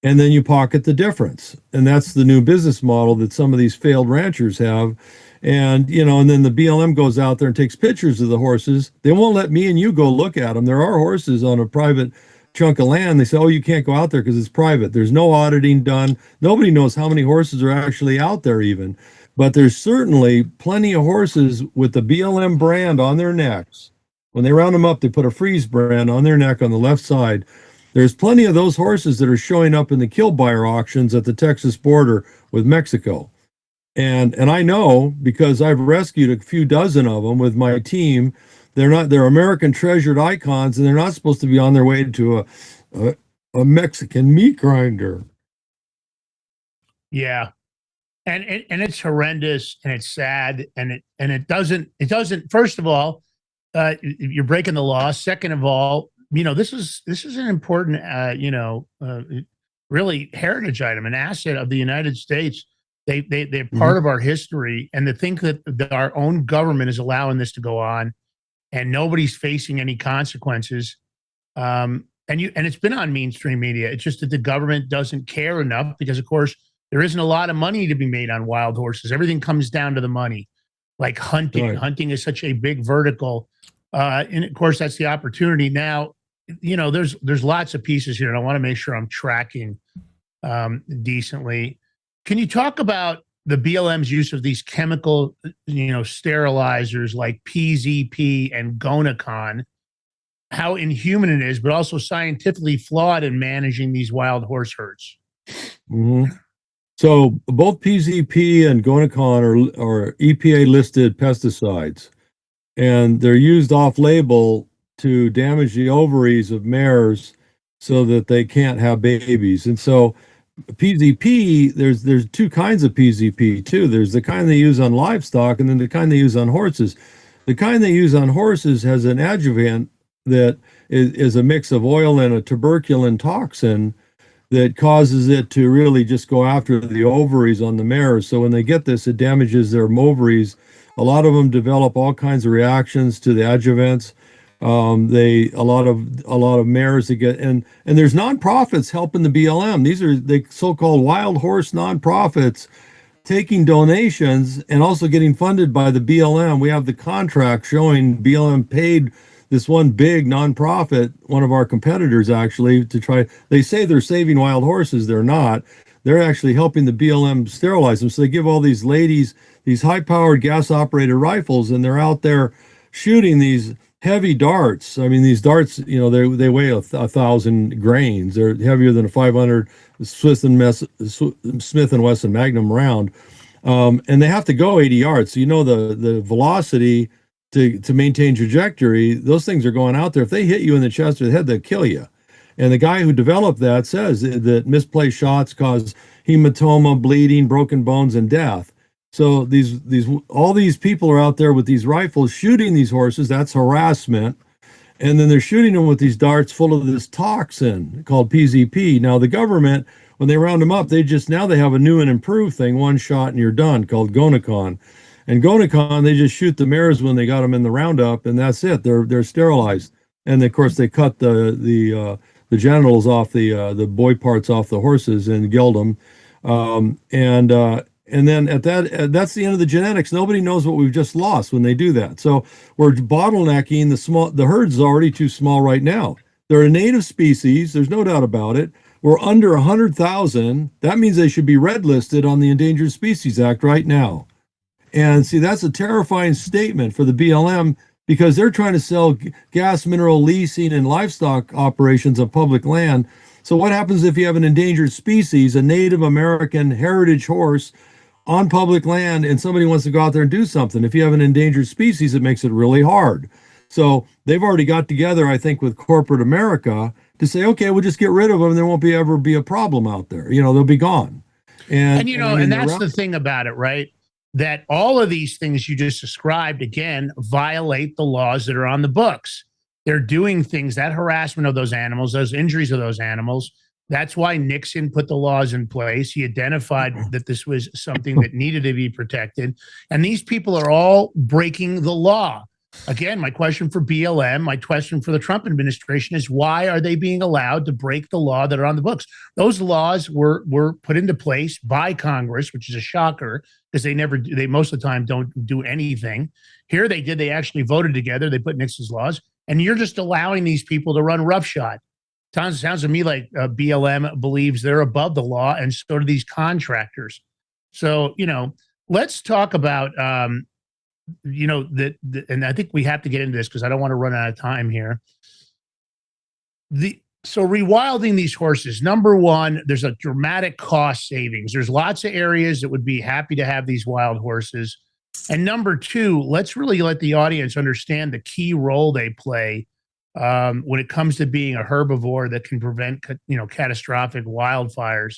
and then you pocket the difference. And that's the new business model that some of these failed ranchers have. And, and then the BLM goes out there and takes pictures of the horses. They won't let me and you go look at them. There are horses on a private chunk of land. They say, oh, you can't go out there because it's private. There's no auditing done. Nobody knows how many horses are actually out there even. But there's certainly plenty of horses with the BLM brand on their necks. When they round them up, they put a freeze brand on their neck on the left side. there's plenty of those horses that are showing up in the kill buyer auctions at the Texas border with Mexico. And I know because I've rescued a few dozen of them with my team. They're American treasured icons, and they're not supposed to be on their way to a Mexican meat grinder. Yeah. And it's horrendous and it's sad and it doesn't first of all, you're breaking the law. Second of all, this is an important really heritage item, an asset of the United States. They're part of our history, and to think that our own government is allowing this to go on and nobody's facing any consequences. And it's been on mainstream media. It's just that the government doesn't care enough because, of course, there isn't a lot of money to be made on wild horses. Everything comes down to the money, like hunting. Right. Hunting is such a big vertical. And of course, that's the opportunity. Now, there's lots of pieces here, and I want to make sure I'm tracking decently. Can you talk about the BLM's use of these chemical, sterilizers like PZP and Gonacon, how inhuman it is, but also scientifically flawed in managing these wild horse herds? Mm-hmm. So both PZP and Gonacon are EPA-listed pesticides, and they're used off-label to damage the ovaries of mares so that they can't have babies. And so PZP, there's two kinds of PZP too. There's the kind they use on livestock, and then the kind they use on horses. The kind they use on horses has an adjuvant that is a mix of oil and a tuberculin toxin that causes it to really just go after the ovaries on the mares. So when they get this, it damages their ovaries. A lot of them develop all kinds of reactions to the adjuvants. A lot of mares that get, and there's nonprofits helping the BLM. These are the so-called wild horse nonprofits taking donations and also getting funded by the BLM. We have the contract showing BLM paid this one big nonprofit, one of our competitors actually, to try. They say they're saving wild horses. They're not. They're actually helping the BLM sterilize them. So they give all these ladies these high-powered gas-operated rifles, and they're out there shooting these heavy darts. I mean, these darts, they weigh 1,000 grains. They're heavier than a 500 Smith and Wesson Magnum round, and they have to go 80 yards. So the velocity to maintain trajectory. Those things are going out there. If they hit you in the chest or the head, they'll kill you. And the guy who developed that says that misplaced shots cause hematoma, bleeding, broken bones, and death. So all these people are out there with these rifles shooting these horses. That's harassment. And then they're shooting them with these darts full of this toxin called PZP. Now the government, when they round them up, they have a new and improved thing, one shot and you're done, called Gonacon. And Gonacon, they just shoot the mares when they got them in the roundup, and that's it. They're sterilized. And of course they cut the genitals off the boy parts off the horses and gild them. And then that's the end of the genetics. Nobody knows what we've just lost when they do that. So we're bottlenecking the herd's already too small right now. They're a native species. There's no doubt about it. We're under 100,000. That means they should be red listed on the Endangered Species Act right now. And see, that's a terrifying statement for the BLM because they're trying to sell gas, mineral leasing, and livestock operations on public land. So what happens if you have an endangered species, a Native American heritage horse on public land, and somebody wants to go out there and do something? If you have an endangered species, it makes it really hard. So they've already got together, I think, with corporate America to say, okay, we'll just get rid of them. There won't ever be a problem out there. They'll be gone. And that's the thing about it, right? That all of these things you just described, again, violate the laws that are on the books. They're doing things, that harassment of those animals, those injuries of those animals. That's why Nixon put the laws in place. He identified that this was something that needed to be protected. And these people are all breaking the law. Again, my question for BLM, my question for the Trump administration is, why are they being allowed to break the law that are on the books? Those laws were put into place by Congress, which is a shocker because they most of the time don't do anything. Here they did. They actually voted together. They put Nixon's laws, and you're just allowing these people to run roughshod. Sounds to me like BLM believes they're above the law, and so do these contractors. So, let's talk about, and I think we have to get into this because I don't want to run out of time here. So rewilding these horses, number one, there's a dramatic cost savings. There's lots of areas that would be happy to have these wild horses. And number two, let's really let the audience understand the key role they play when it comes to being a herbivore that can prevent, catastrophic wildfires.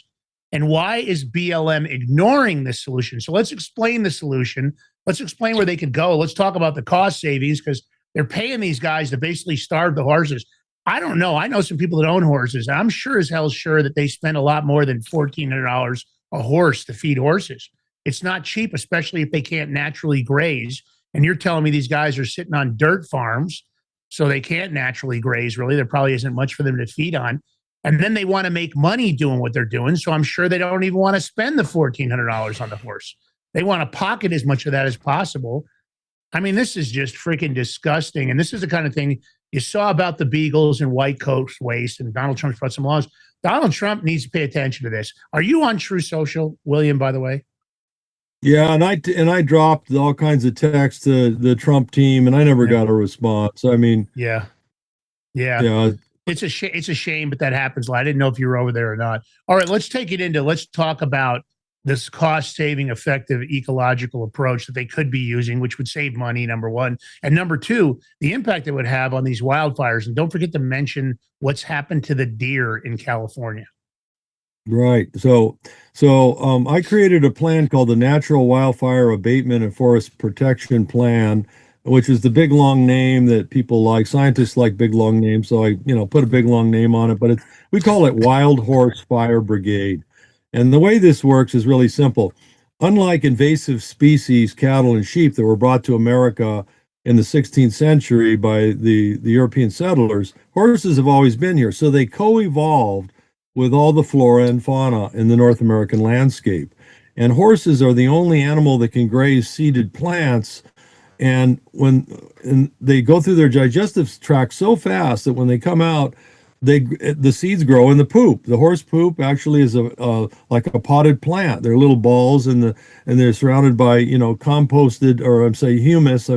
And why is BLM ignoring this solution? So let's explain the solution. Let's explain where they could go. Let's talk about the cost savings, because they're paying these guys to basically starve the horses. I don't know. I know some people that own horses. I'm sure as hell sure that they spend a lot more than $1,400 a horse to feed horses. It's not cheap, especially if they can't naturally graze. And you're telling me these guys are sitting on dirt farms, so they can't naturally graze, really. There probably isn't much for them to feed on. And then they want to make money doing what they're doing. So I'm sure they don't even want to spend the $1,400 on the horse. They want to pocket as much of that as possible. I mean, this is just freaking disgusting. And this is the kind of thing you saw about the beagles and white coats waste, and Donald Trump's brought some laws. Donald Trump needs to pay attention to this. Are you on True Social, William, by the way? Yeah, and I dropped all kinds of texts to the Trump team, and I never got a response. I mean, yeah. It's a shame, but that happens. I didn't know if you were over there or not. All right, let's talk about this cost-saving, effective ecological approach that they could be using, which would save money, number one. And number two, the impact it would have on these wildfires. And don't forget to mention what's happened to the deer in California. Right. So I created a plan called the Natural Wildfire Abatement and Forest Protection Plan, which is the big long name that people like. Scientists like big long names, so I put a big long name on it. But we call it Wild Horse Fire Brigade. And the way this works is really simple. Unlike invasive species, cattle and sheep that were brought to America in the 16th century by the European settlers, horses have always been here. So they co-evolved with all the flora and fauna in the North American landscape. And horses are the only animal that can graze seeded plants. And they go through their digestive tract so fast that when they come out, the seeds grow in the poop. The horse poop actually is like a potted plant. They're little balls, and they're surrounded by composted, or humus.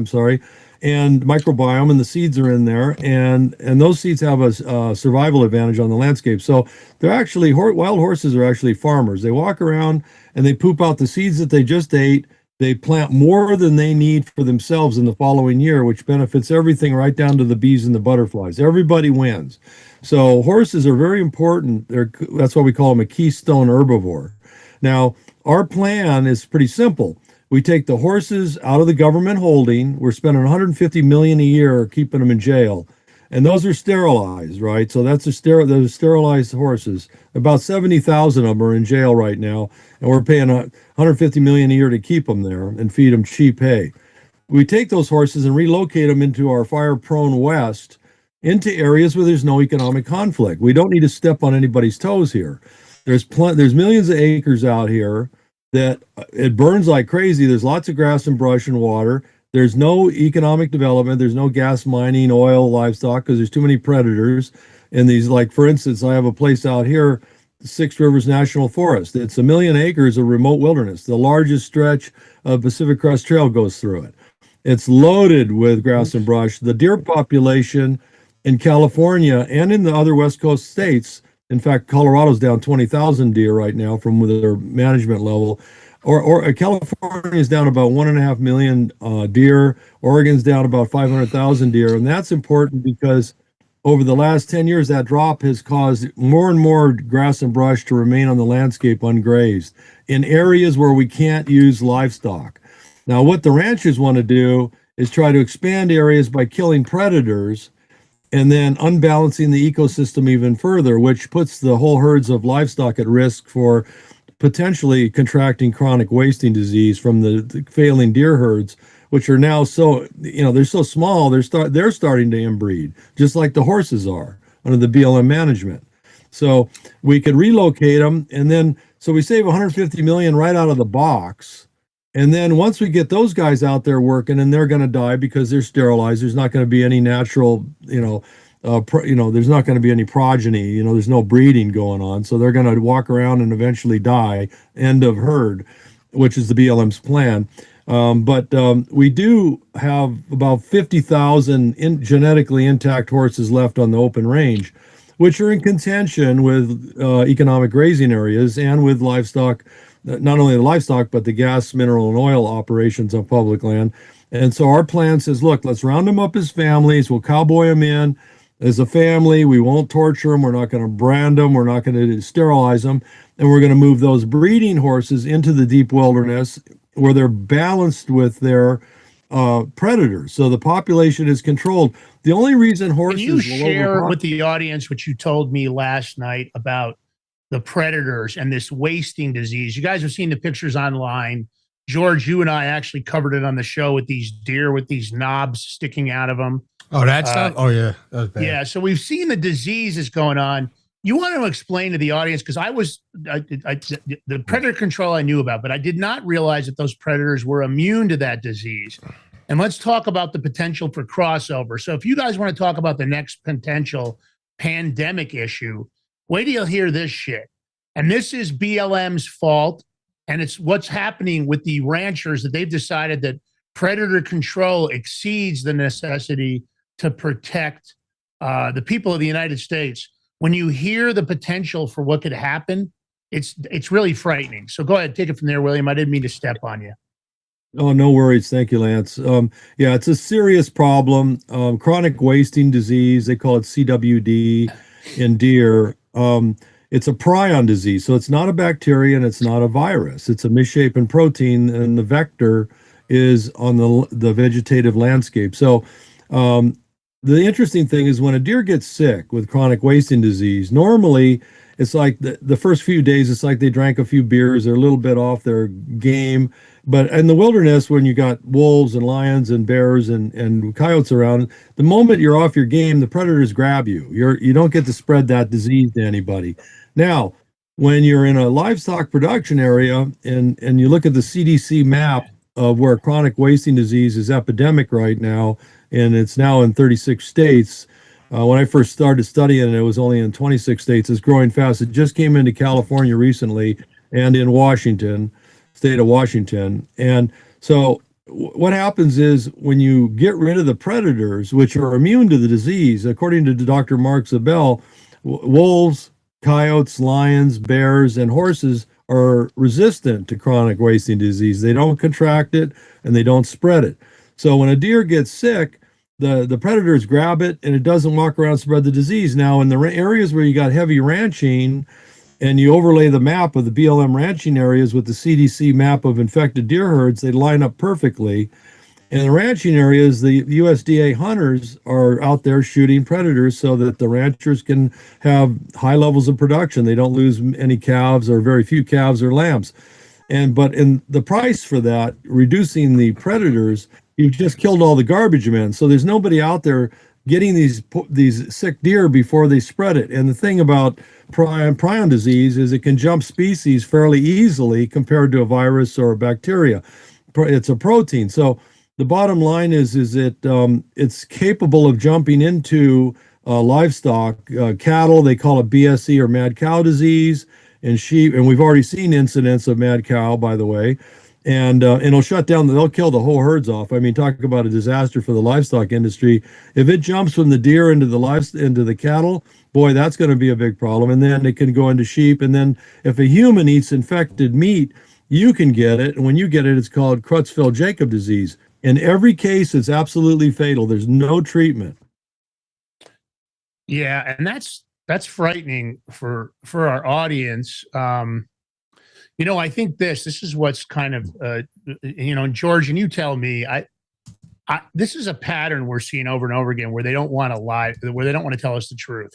And microbiome, and the seeds are in there, and those seeds have a survival advantage on the landscape. So they're actually wild horses are actually farmers. They walk around and they poop out the seeds that they just ate. They plant more than they need for themselves in the following year, which benefits everything right down to the bees and the butterflies. Everybody wins. So horses are very important. That's why we call them a keystone herbivore. Now, our plan is pretty simple. We take the horses out of the government holding. We're spending $150 million a year keeping them in jail. And those are sterilized, right? So those are sterilized horses. About 70,000 of them are in jail right now, and we're paying $150 million a year to keep them there and feed them cheap hay. We take those horses and relocate them into our fire-prone West, into areas where there's no economic conflict. We don't need to step on anybody's toes here. There's millions of acres out here that it burns like crazy. There's lots of grass and brush and water. There's no economic development. There's no gas mining, oil, livestock, because there's too many predators. And these, like, for instance, I have a place out here, Six Rivers National Forest. It's 1 million acres of remote wilderness. The largest stretch of Pacific Crest Trail goes through it. It's loaded with grass and brush. The deer population in California and in the other West Coast states, in fact, Colorado's down 20,000 deer right now from their management level. Or California is down about 1.5 million deer. Oregon's down about 500,000 deer. And that's important because over the last 10 years, that drop has caused more and more grass and brush to remain on the landscape ungrazed in areas where we can't use livestock. Now, what the ranchers want to do is try to expand areas by killing predators and then unbalancing the ecosystem even further, which puts the whole herds of livestock at risk for potentially contracting chronic wasting disease from the failing deer herds, which are now they're so small, they're starting to inbreed, just like the horses are under the BLM management. So we could relocate them, and then so we save $150 million right out of the box. And then once we get those guys out there working, and they're going to die because they're sterilized, there's not going to be any natural, there's not going to be any progeny, there's no breeding going on. So they're going to walk around and eventually die, end of herd, which is the BLM's plan. But we do have about 50,000 genetically intact horses left on the open range. which are in contention with economic grazing areas and with livestock, not only the livestock, but the gas, mineral, and oil operations on public land. And so our plan says, look, let's round them up as families. We'll cowboy them in as a family. We won't torture them. We're not going to brand them. We're not going to sterilize them. And we're going to move those breeding horses into the deep wilderness where they're balanced with their predators. So the population is controlled. The only reason horses... Can you share with the audience what you told me last night about the predators and this wasting disease? You guys have seen the pictures online. George, you and I actually covered it on the show with these deer with these knobs sticking out of them. Oh, that stuff? Oh, yeah. That was bad. Yeah, so we've seen the diseases going on. You want to explain to the audience, because the predator control I knew about, but I did not realize that those predators were immune to that disease. And let's talk about the potential for crossover. So if you guys want to talk about the next potential pandemic issue, wait till you'll hear this shit. And this is BLM's fault. And it's what's happening with the ranchers, that they've decided that predator control exceeds the necessity to protect the people of the United States. When you hear the potential for what could happen, it's really frightening. So go ahead, take it from there, William. I didn't mean to step on you. Oh, no worries. Thank you, Lance. Yeah, it's a serious problem. Chronic wasting disease, they call it CWD in deer. It's a prion disease, so it's not a bacteria and it's not a virus. It's a misshapen protein, and the vector is on the vegetative landscape. So the interesting thing is when a deer gets sick with chronic wasting disease, normally it's like the first few days, it's like they drank a few beers, they're a little bit off their game. But in the wilderness, when you got wolves and lions and bears and coyotes around, the moment you're off your game, the predators grab you. You don't get to spread that disease to anybody. Now, when you're in a livestock production area and you look at the CDC map of where chronic wasting disease is epidemic right now, and it's now in 36 states. When I first started studying it, it was only in 26 states. It's growing fast. It just came into California recently and in Washington, state of Washington. And so what happens is when you get rid of the predators, which are immune to the disease, according to Dr. Mark Zabel, wolves, coyotes, lions, bears, and horses are resistant to chronic wasting disease. They don't contract it and they don't spread it. So when a deer gets sick, the predators grab it and it doesn't walk around and spread the disease. Now, in the areas where you got heavy ranching and you overlay the map of the BLM ranching areas with the CDC map of infected deer herds, they line up perfectly. In the ranching areas, the USDA hunters are out there shooting predators so that the ranchers can have high levels of production. They don't lose any calves or very few calves or lambs. But in the price for that, reducing the predators, you've just killed all the garbage men. So there's nobody out there getting these sick deer before they spread it. And the thing about prion disease is it can jump species fairly easily compared to a virus or a bacteria. It's a protein. So the bottom line is it's capable of jumping into livestock, cattle. They call it BSE or mad cow disease, and sheep. And we've already seen incidents of mad cow, by the way. And it'll shut down. They'll kill the whole herds off. I mean, talk about a disaster for the livestock industry. If it jumps from the deer into the cattle, boy, that's going to be a big problem. And then it can go into sheep. And then if a human eats infected meat, you can get it. And when you get it, it's called Creutzfeldt-Jakob disease. In every case, it's absolutely fatal. There's no treatment. Yeah, and that's frightening for our audience. I think this is what's kind of, George, and you tell me, this is a pattern we're seeing over and over again where they don't want to lie, where they don't want to tell us the truth.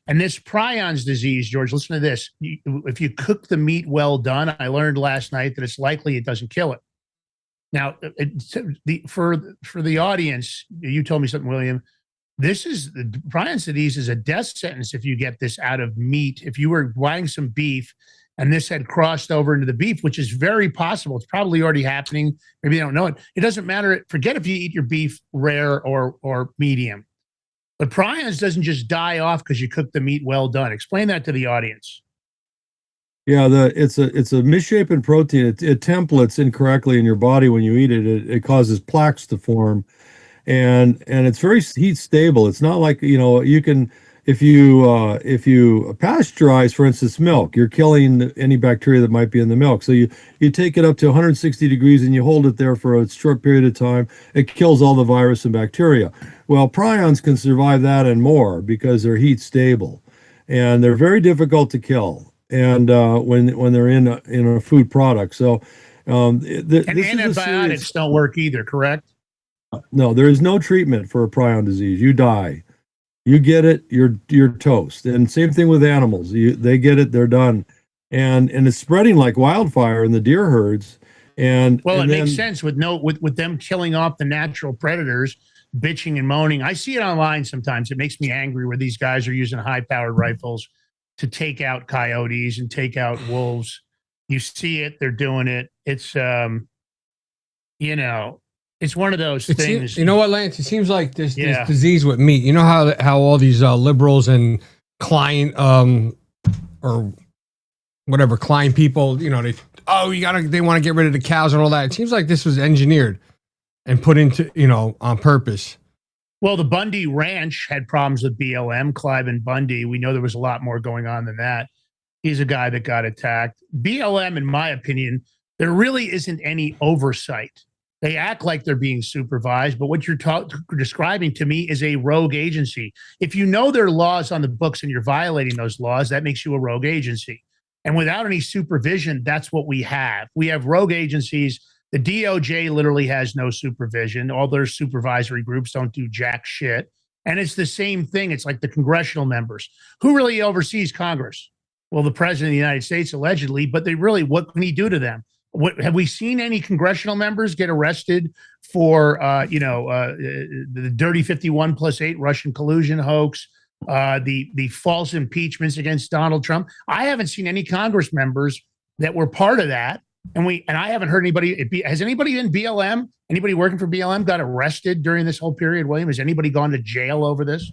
And this prions disease, George, listen to this. If you cook the meat well done, I learned last night that it's likely it doesn't kill it. Now, for the audience, you told me something, William. Prions disease is a death sentence if you get this out of meat. If you were buying some beef and this had crossed over into the beef, which is very possible. It's probably already happening. Maybe they don't know it. It doesn't matter. Forget if you eat your beef rare or medium. But prions doesn't just die off because you cook the meat well done. Explain that to the audience. Yeah, it's a misshapen protein. It templates incorrectly in your body when you eat it. It causes plaques to form, and it's very heat stable. It's not like you can if you pasteurize, for instance, milk, you're killing any bacteria that might be in the milk. So you take it up to 160 degrees and you hold it there for a short period of time. It kills all the virus and bacteria. Well, prions can survive that and more because they're heat stable, and they're very difficult to kill. And when they're in a food product, so and antibiotics don't work either, correct? No, there is no treatment for a prion disease. You die. You get it, you're toast. And same thing with animals. They get it, they're done. And it's spreading like wildfire in the deer herds. And it makes sense with them killing off the natural predators, bitching and moaning. I see it online sometimes. It makes me angry where these guys are using high-powered rifles to take out coyotes and take out wolves. You see it, they're doing it. It's it's one of those things. You know what, Lance? It seems like this disease with meat. You know how all these liberals and Klein or whatever Klein people, they want to get rid of the cows and all that. It seems like this was engineered and put into on purpose. Well, the Bundy Ranch had problems with BLM, Clive and Bundy. We know there was a lot more going on than that. He's a guy that got attacked. BLM, in my opinion, there really isn't any oversight. They act like they're being supervised, but what you're describing to me is a rogue agency. If you know there are laws on the books and you're violating those laws, that makes you a rogue agency. And without any supervision, that's what we have. We have rogue agencies. The DOJ literally has no supervision. All their supervisory groups don't do jack shit. And it's the same thing. It's like the congressional members. Who really oversees Congress? Well, the president of the United States, allegedly, but what can he do to them? Have we seen any congressional members get arrested for, the Dirty 51+8 Russian collusion hoax, the false impeachments against Donald Trump? I haven't seen any Congress members that were part of that, and I haven't heard anybody. Has anybody in BLM, anybody working for BLM, got arrested during this whole period? William, has anybody gone to jail over this?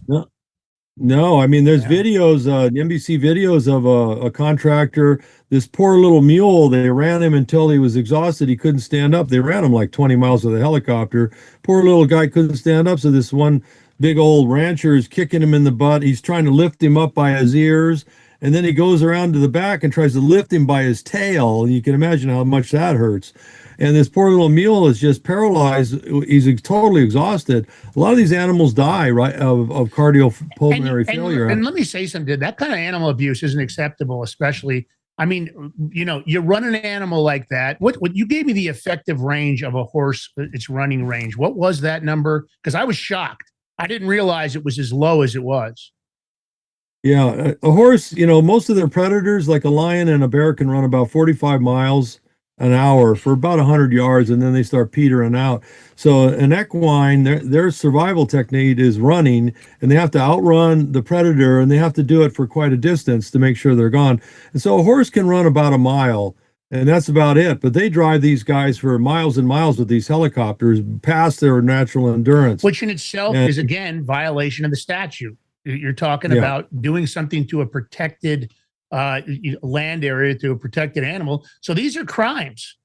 No, I mean, there's videos, NBC videos of a contractor, this poor little mule. They ran him until he was exhausted. He couldn't stand up. They ran him like 20 miles with a helicopter. Poor little guy couldn't stand up. So this one big old rancher is kicking him in the butt. He's trying to lift him up by his ears. And then he goes around to the back and tries to lift him by his tail. And you can imagine how much that hurts. And this poor little mule is just paralyzed. He's totally exhausted. A lot of these animals die, right, of cardiopulmonary failure. And let me say something. That kind of animal abuse isn't acceptable, especially, you run an animal like that. What you gave me the effective range of a horse, its running range. What was that number? Because I was shocked. I didn't realize it was as low as it was. Yeah, a horse, most of their predators, like a lion and a bear, can run about 45 miles an hour for about 100 yards, and then they start petering out. So an equine, their survival technique is running, and they have to outrun the predator, and they have to do it for quite a distance to make sure they're gone. And so a horse can run about a mile, and that's about it. But they drive these guys for miles and miles with these helicopters past their natural endurance. Which in itself is, again, violation of the statute. You're talking about doing something to a protected land area, to a protected animal. So these are crimes.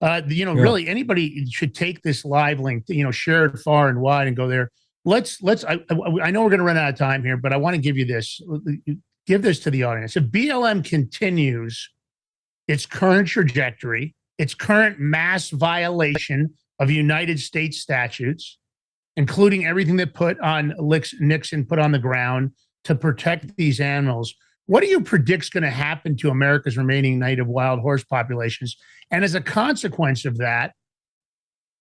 Really anybody should take this live link, share it far and wide and go there. I know we're going to run out of time here, but I want to give you this, give this to the audience. If BLM continues its current trajectory, its current mass violation of United States statutes, including everything that Nixon put on the ground to protect these animals, what do you predict is going to happen to America's remaining native wild horse populations? And as a consequence of that,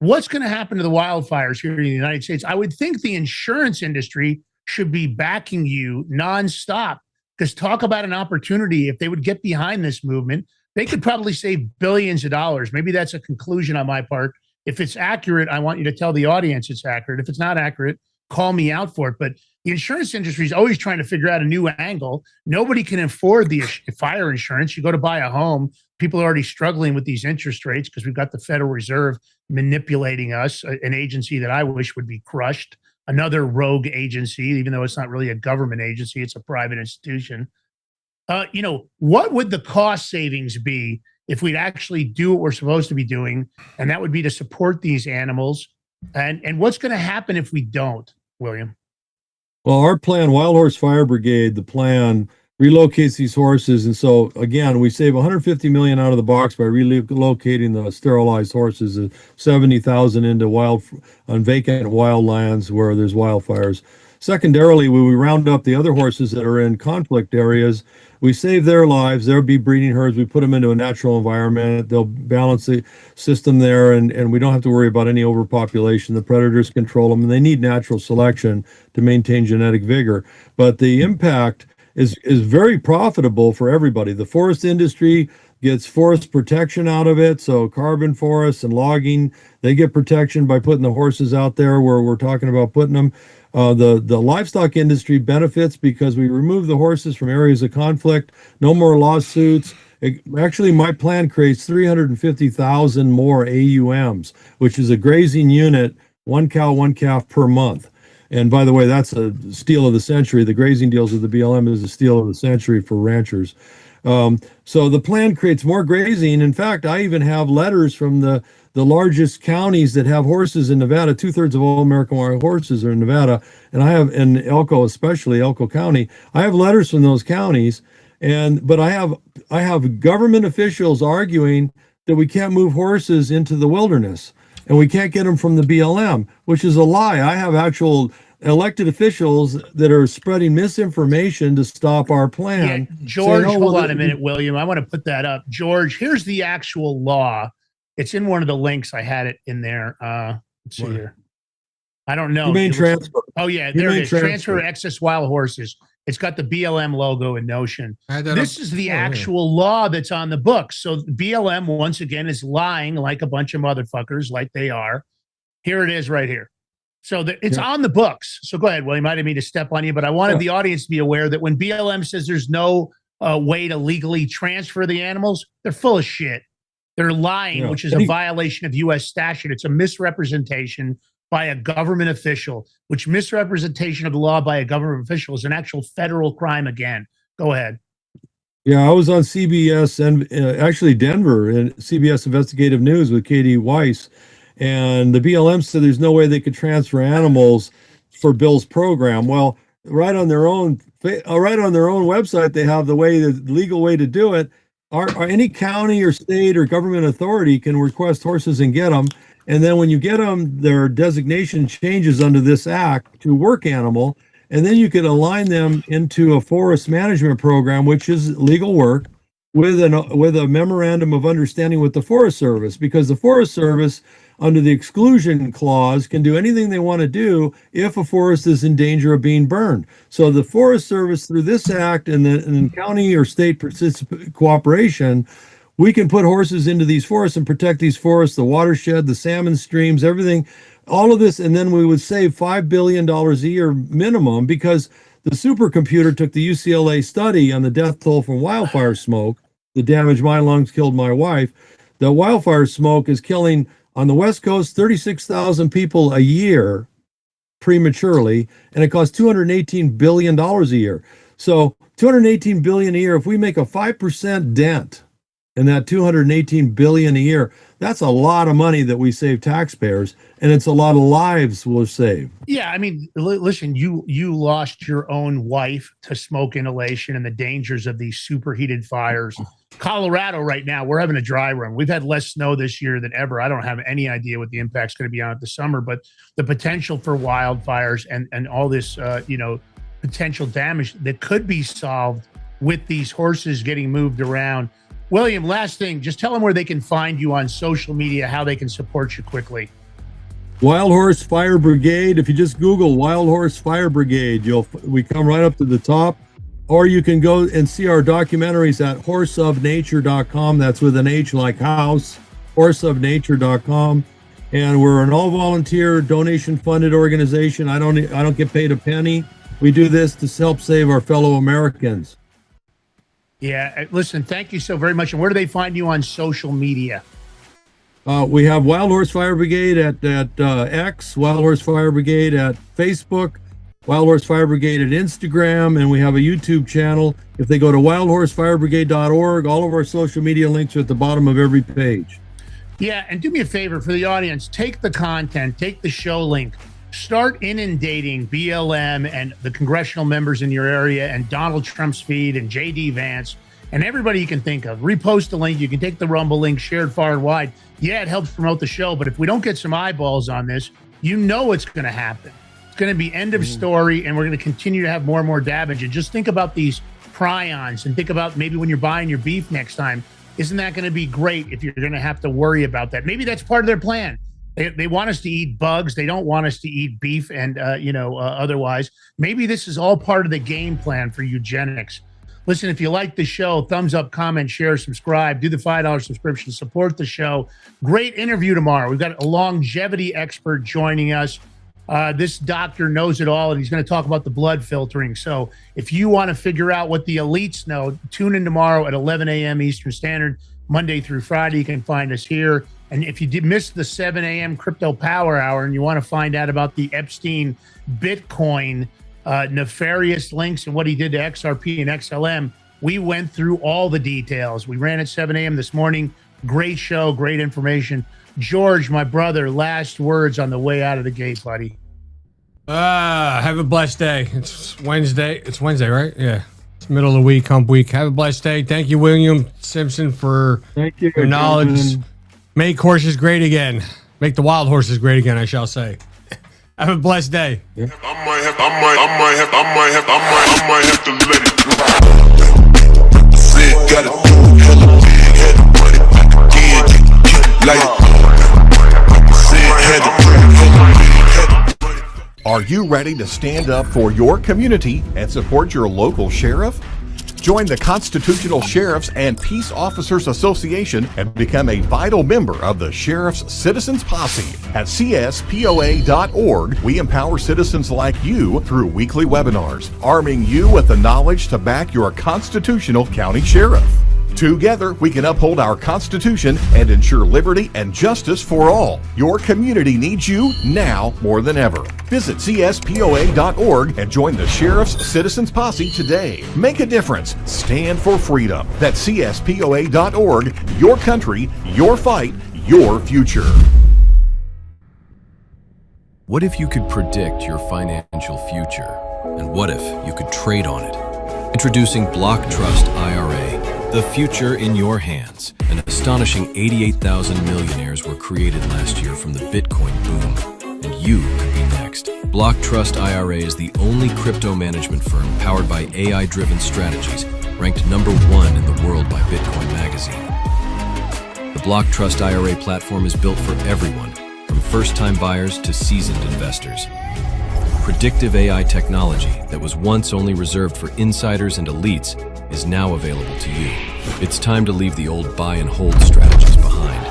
what's going to happen to the wildfires here in the United States? I would think the insurance industry should be backing you nonstop, because talk about an opportunity. If they would get behind this movement, they could probably save billions of dollars. Maybe that's a conclusion on my part. If it's accurate, I want you to tell the audience it's accurate. If it's not accurate, call me out for it. But the insurance industry is always trying to figure out a new angle. Nobody can afford the fire insurance. You go to buy a home, people are already struggling with these interest rates because we've got the Federal Reserve manipulating us, an agency that I wish would be crushed, another rogue agency, even though it's not really a government agency, it's a private institution. What would the cost savings be if we'd actually do what we're supposed to be doing? And that would be to support these animals. And what's going to happen if we don't, William? Well, our plan, Wild Horse Fire Brigade, the plan relocates these horses. And so again, we save 150 million out of the box by relocating the sterilized horses, 70,000 into on vacant wild lands where there's wildfires. Secondarily, when we round up the other horses that are in conflict areas, we save their lives. There'll be breeding herds. We put them into a natural environment. They'll balance the system there, and we don't have to worry about any overpopulation. The predators control them, and they need natural selection to maintain genetic vigor. But the impact is very profitable for everybody. The forest industry gets forest protection out of it. So carbon forests and logging, they get protection by putting the horses out there where we're talking about putting them. The livestock industry benefits because we remove the horses from areas of conflict, no more lawsuits. Actually, my plan creates 350,000 more AUMs, which is a grazing unit, 1 cow, 1 calf per month. And by the way, that's a steal of the century. The grazing deals with the BLM is a steal of the century for ranchers. So the plan creates more grazing. In fact, I even have letters from the largest counties that have horses in Nevada. 2/3 of all American wild horses are in Nevada. And I have in Elko, especially Elko County, I have letters from those counties. But I have government officials arguing that we can't move horses into the wilderness and we can't get them from the BLM, which is a lie. I have actual elected officials that are spreading misinformation to stop our plan. Yeah, George, hold on a minute, William. I want to put that up. George, here's the actual law. It's in one of the links. I had it in there. Let's see here. I don't know. Humane transfer. Oh, yeah, there it is. Transfer of excess wild horses. It's got the BLM logo in Notion. This is the actual law that's on the books. So BLM, once again, is lying like a bunch of motherfuckers, like they are. Here it is right here. So it's on the books. So go ahead, William. I didn't mean to step on you, but I wanted the audience to be aware that when BLM says there's no way to legally transfer the animals, they're full of shit. They're lying, which is a violation of U.S. statute. It's a misrepresentation by a government official, which misrepresentation of the law by a government official is an actual federal crime again. Go ahead. Yeah, I was on CBS and actually Denver and CBS Investigative News with Katie Weiss, and the BLM said there's no way they could transfer animals for Bill's program. Well, right on their own website, they have the legal way to do it. Any county or state or government authority can request horses and get them. And then when you get them, their designation changes under this act to work animal. And then you could align them into a forest management program, which is legal work, with a memorandum of understanding with the Forest Service, because the Forest Service, under the exclusion clause, can do anything they want to do if a forest is in danger of being burned. So the Forest Service, through this act and the county or state cooperation, we can put horses into these forests and protect these forests, the watershed, the salmon streams, everything, all of this. And then we would save $5 billion a year minimum, because the supercomputer took the UCLA study on the death toll from wildfire smoke that damaged my lungs, killed my wife. The wildfire smoke is killing, on the West Coast, 36,000 people a year prematurely, and it costs $218 billion a year. So $218 billion a year, if we make a 5% dent in that $218 billion a year, that's a lot of money that we save taxpayers, and it's a lot of lives we'll save. Yeah, I mean, listen, you lost your own wife to smoke inhalation and the dangers of these superheated fires. Colorado right now, we're having a dry run. We've had less snow this year than ever. I don't have any idea what the impact's going to be on it this summer, but the potential for wildfires and all this, potential damage that could be solved with these horses getting moved around. William, last thing, just tell them where they can find you on social media, how they can support you quickly. Wild Horse Fire Brigade. If you just Google Wild Horse Fire Brigade, we come right up to the top. Or you can go and see our documentaries at horseofnature.com. That's with an H like house, horseofnature.com. And we're an all-volunteer, donation-funded organization. I don't get paid a penny. We do this to help save our fellow Americans. Yeah, listen, thank you so very much. And where do they find you on social media? We have Wild Horse Fire Brigade at X, Wild Horse Fire Brigade at Facebook, Wild Horse Fire Brigade at Instagram, and we have a YouTube channel. If they go to wildhorsefirebrigade.org, all of our social media links are at the bottom of every page. Yeah, and do me a favor for the audience, take the content, take the show link, start inundating BLM and the congressional members in your area and Donald Trump's feed and JD Vance and everybody you can think of. Repost the link. You can take the Rumble link, share it far and wide. Yeah, it helps promote the show, but if we don't get some eyeballs on this, you know it's going to happen. It's going to be end of story, and we're going to continue to have more and more damage. And just think about these prions and think about maybe when you're buying your beef next time, isn't that going to be great if you're going to have to worry about that? Maybe that's part of their plan. They want us to eat bugs. They don't want us to eat beef and, otherwise. Maybe this is all part of the game plan for eugenics. Listen, if you like the show, thumbs up, comment, share, subscribe, do the $5 subscription, support the show. Great interview tomorrow. We've got a longevity expert joining us. This doctor knows it all, and he's going to talk about the blood filtering. So if you want to figure out what the elites know, tune in tomorrow at 11 a.m. Eastern Standard, Monday through Friday. You can find us here. And if you did miss the 7 a.m. Crypto Power Hour and you want to find out about the Epstein Bitcoin nefarious links and what he did to XRP and XLM, we went through all the details. We ran at 7 a.m. this morning. Great show, great information. George, my brother, last words on the way out of the gate, buddy. Have a blessed day. It's Wednesday. It's Wednesday, right? Yeah. It's middle of the week, hump week. Have a blessed day. Thank you, William Simpson, for your knowledge. Gentlemen. Make horses great again. Make the wild horses great again, I shall say. Have a blessed day. Yeah. I might have to let it go. Said got it hella big, had the money again, like said had the money. Are you ready to stand up for your community and support your local sheriff? Join the Constitutional Sheriffs and Peace Officers Association and become a vital member of the Sheriff's Citizens Posse. At CSPOA.org, we empower citizens like you through weekly webinars, arming you with the knowledge to back your constitutional county sheriff. Together, we can uphold our Constitution and ensure liberty and justice for all. Your community needs you now more than ever. Visit CSPOA.org and join the Sheriff's Citizens Posse today. Make a difference. Stand for freedom. That's CSPOA.org. Your country, your fight, your future. What if you could predict your financial future? And what if you could trade on it? Introducing Block Trust IRA. The future in your hands. An astonishing 88,000 millionaires were created last year from the Bitcoin boom, and you could be next. Block Trust IRA is the only crypto management firm powered by AI-driven strategies, ranked #1 in the world by Bitcoin Magazine. The Block Trust IRA platform is built for everyone, from first-time buyers to seasoned investors. Predictive AI technology that was once only reserved for insiders and elites is now available to you. It's time to leave the old buy and hold strategies behind.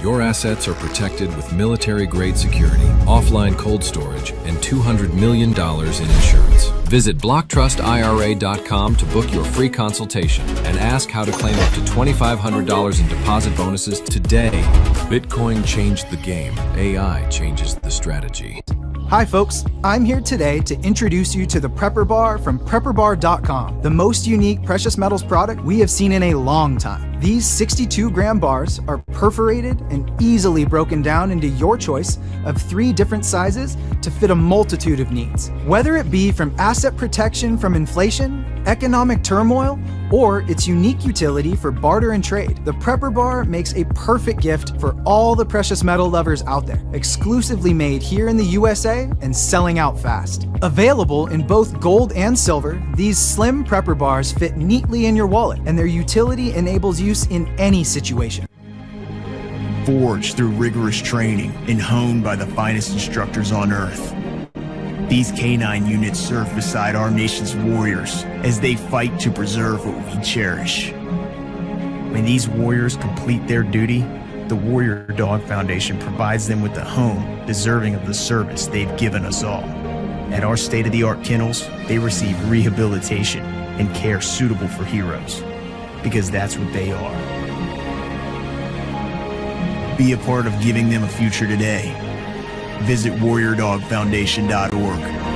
Your assets are protected with military-grade security, offline cold storage, and $200 million in insurance. Visit BlockTrustIRA.com to book your free consultation and ask how to claim up to $2,500 in deposit bonuses today. Bitcoin changed the game. AI changes the strategy. Hi folks, I'm here today to introduce you to the Prepper Bar from PrepperBar.com, the most unique precious metals product we have seen in a long time. These 62-gram bars are perforated and easily broken down into your choice of 3 different sizes to fit a multitude of needs. Whether it be from asset protection from inflation, economic turmoil, or its unique utility for barter and trade, the Prepper Bar makes a perfect gift for all the precious metal lovers out there. Exclusively made here in the USA and selling out fast. Available in both gold and silver, these slim Prepper Bars fit neatly in your wallet, and their utility enables use in any situation. Forged through rigorous training and honed by the finest instructors on Earth, these canine units serve beside our nation's warriors as they fight to preserve what we cherish. When these warriors complete their duty, the Warrior Dog Foundation provides them with a home deserving of the service they've given us all. At our state-of-the-art kennels, they receive rehabilitation and care suitable for heroes, because that's what they are. Be a part of giving them a future today. Visit WarriorDogFoundation.org.